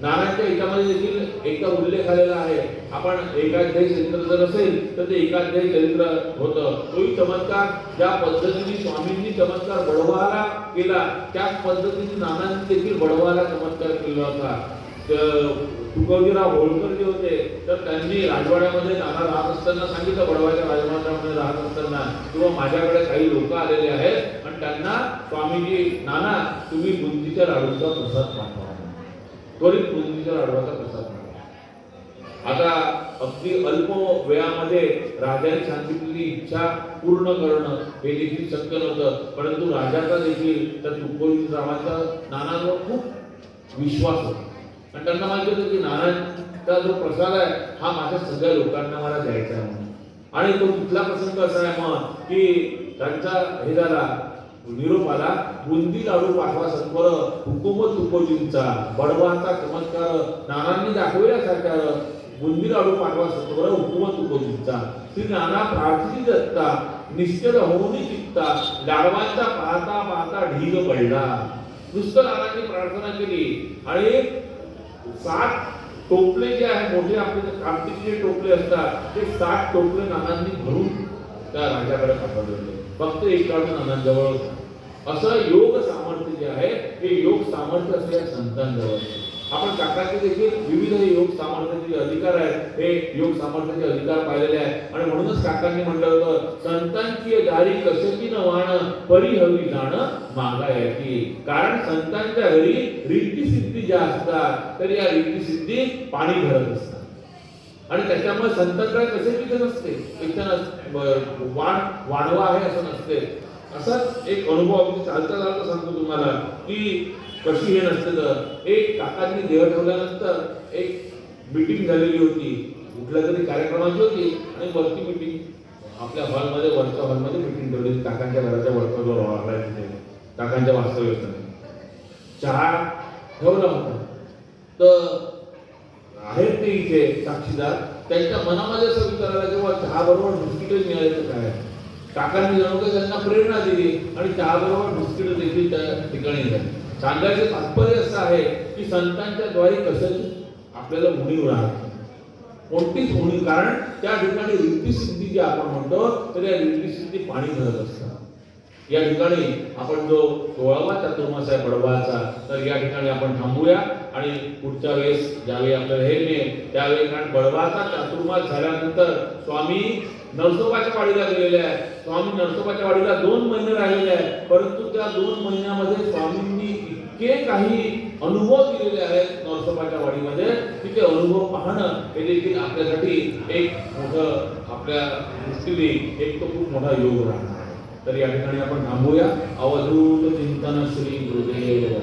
नानांच्या याच्यामध्ये देखील एकदा उल्लेख आलेला आहे. आपण एकाध्यायी चरित्र जर असेल तर ते एकाध्यायी चरित्र होतं. तोही चमत्कार ज्या पद्धतीने स्वामींनी चमत्कार बडवाला केला त्याच पद्धतीने नानांनी देखील बडवाला चमत्कार केला होता. तुकोजीराव होळकर जे होते तर त्यांनी राजवाड्यामध्ये नाना राहत असताना सांगितलं, बडवाच्या राजवाड्यामध्ये राहत असताना किंवा माझ्याकडे काही लोक आलेले आहेत आणि त्यांना स्वामीजी, नाना तुम्ही बुंदीच्या लाडूचा प्रसाद पाठवा, त्वरित बुंदीच्या लाडूचा प्रसाद पाठवा. आता अगदी अल्प वेळामध्ये राजाने सांगितलेली इच्छा पूर्ण करणं हे देखील शक्य नव्हतं. परंतु राजाचा देखील त्या तुकोजीरावाचा नानांवर खूप विश्वास होता आणि त्यांना माहिती होतं की नानांचा जो प्रसाद आहे हा माझ्या सगळ्या लोकांना मला द्यायचा आहे म्हणून. आणि तो कुठला प्रसंग असा आहे मग की त्यांचा हे झाला निरोप आला. बुंदी लाडू पाठवा सत्वर हुकुमत तुकोजींचा, बडवाचा चमत्कार नानांनी दाखवला साकार. बुंदी लाडू पाठवा सत्वर हुकुमत तुकोजींचा. श्री नाना प्रार्थी दत्ता निश्चल होऊनी चित्ता, लाडवांचा पाहता पाहता ढीग पडला. नुसतं नानांनी प्रार्थना केली आणि 7 टोपले जे आहे मोठे आपले कार्तिकीचे टोपले असतात ते 7 टोपले नानांनी भरून त्या राजाकडे पाठवले होते. फक्त एक लाडू नानांजवळ होता. असं योग सामर्थ्य जे आहे हे योग सामर्थ्य असलेल्या संतांजवळ. आपण काकाचे देखील विविध योग सामर्थ्याचे अधिकार आहेत हे योग सामर्थ्याचे अधिकार पाहिलेले आहेत. आणि म्हणूनच काकांनी म्हटलं होतं संतांची दारी कशाची न वाण परी हवी जाण मागायची. कारण संतांच्या घरी रीती सिद्धी ज्या असतात तर या रीती सिद्धी पाणी भरत असतात. आणि त्याच्यामुळे संतांकडे कसे पिकत नसते, इथं वाढवा आहे असं नसते. असाच एक अनुभव अगदी चालता चालता सांगतो तुम्हाला की कशी हे नसते. तर एक काकांनी देह ठेवल्यानंतर एक मीटिंग झालेली होती, कुठल्या तरी कार्यक्रमाची होती आणि वरती मीटिंग आपल्या हॉलमध्ये वरच्या हॉलमध्ये मीटिंग ठेवली. काकांच्या घराच्या वरचा जो हॉल आहे तिथे काकांच्या वास्तव्यस्थानी चहा ठेवला होता. तर आहेत ते इथे साक्षीदार, त्यांच्या मनामध्ये असं विचारायला जेव्हा चहा बरोबर बिस्किट मिळाले तर काय. काकांनी जणू काही त्यांना प्रेरणा दिली आणि चहा बरोबर बिस्किट देखील त्या ठिकाणी झाली. सांगायचं तात्पर्य असं आहे की संतांच्या द्वारे कशाची आपल्याला उणीव राहत कोणतीच उणीव. कारण त्या ठिकाणी रीतिसिद्धी जी आपण म्हणतो तर या रीतिसिद्धी पाणी धरत असतात. या ठिकाणी आपण जो 16वा चातुर्मास आहे बडवाचा तर या ठिकाणी आपण थांबूया आणि पुढच्या वेळेस ज्यावेळी आपल्याला हे मिळेल त्यावेळी, कारण बडवाचा चातुर्मास झाल्यानंतर स्वामी नरसोबाच्या वाडीला गेलेले आहे. स्वामी नरसोबाच्या वाडीला 2 महिने राहिलेले आहेत. परंतु त्या 2 महिन्यामध्ये स्वामींनी इतके काही अनुभव दिलेले आहेत नरसोबाच्या वाडीमध्ये की ते अनुभव पाहणं हे देखील आपल्यासाठी एक मोठं आपल्या दृष्टीने एक तो खूप मोठा योग राहणार. तर या ठिकाणी आपण थांबूया. अवधूत चिंतन श्री गुरुदेव.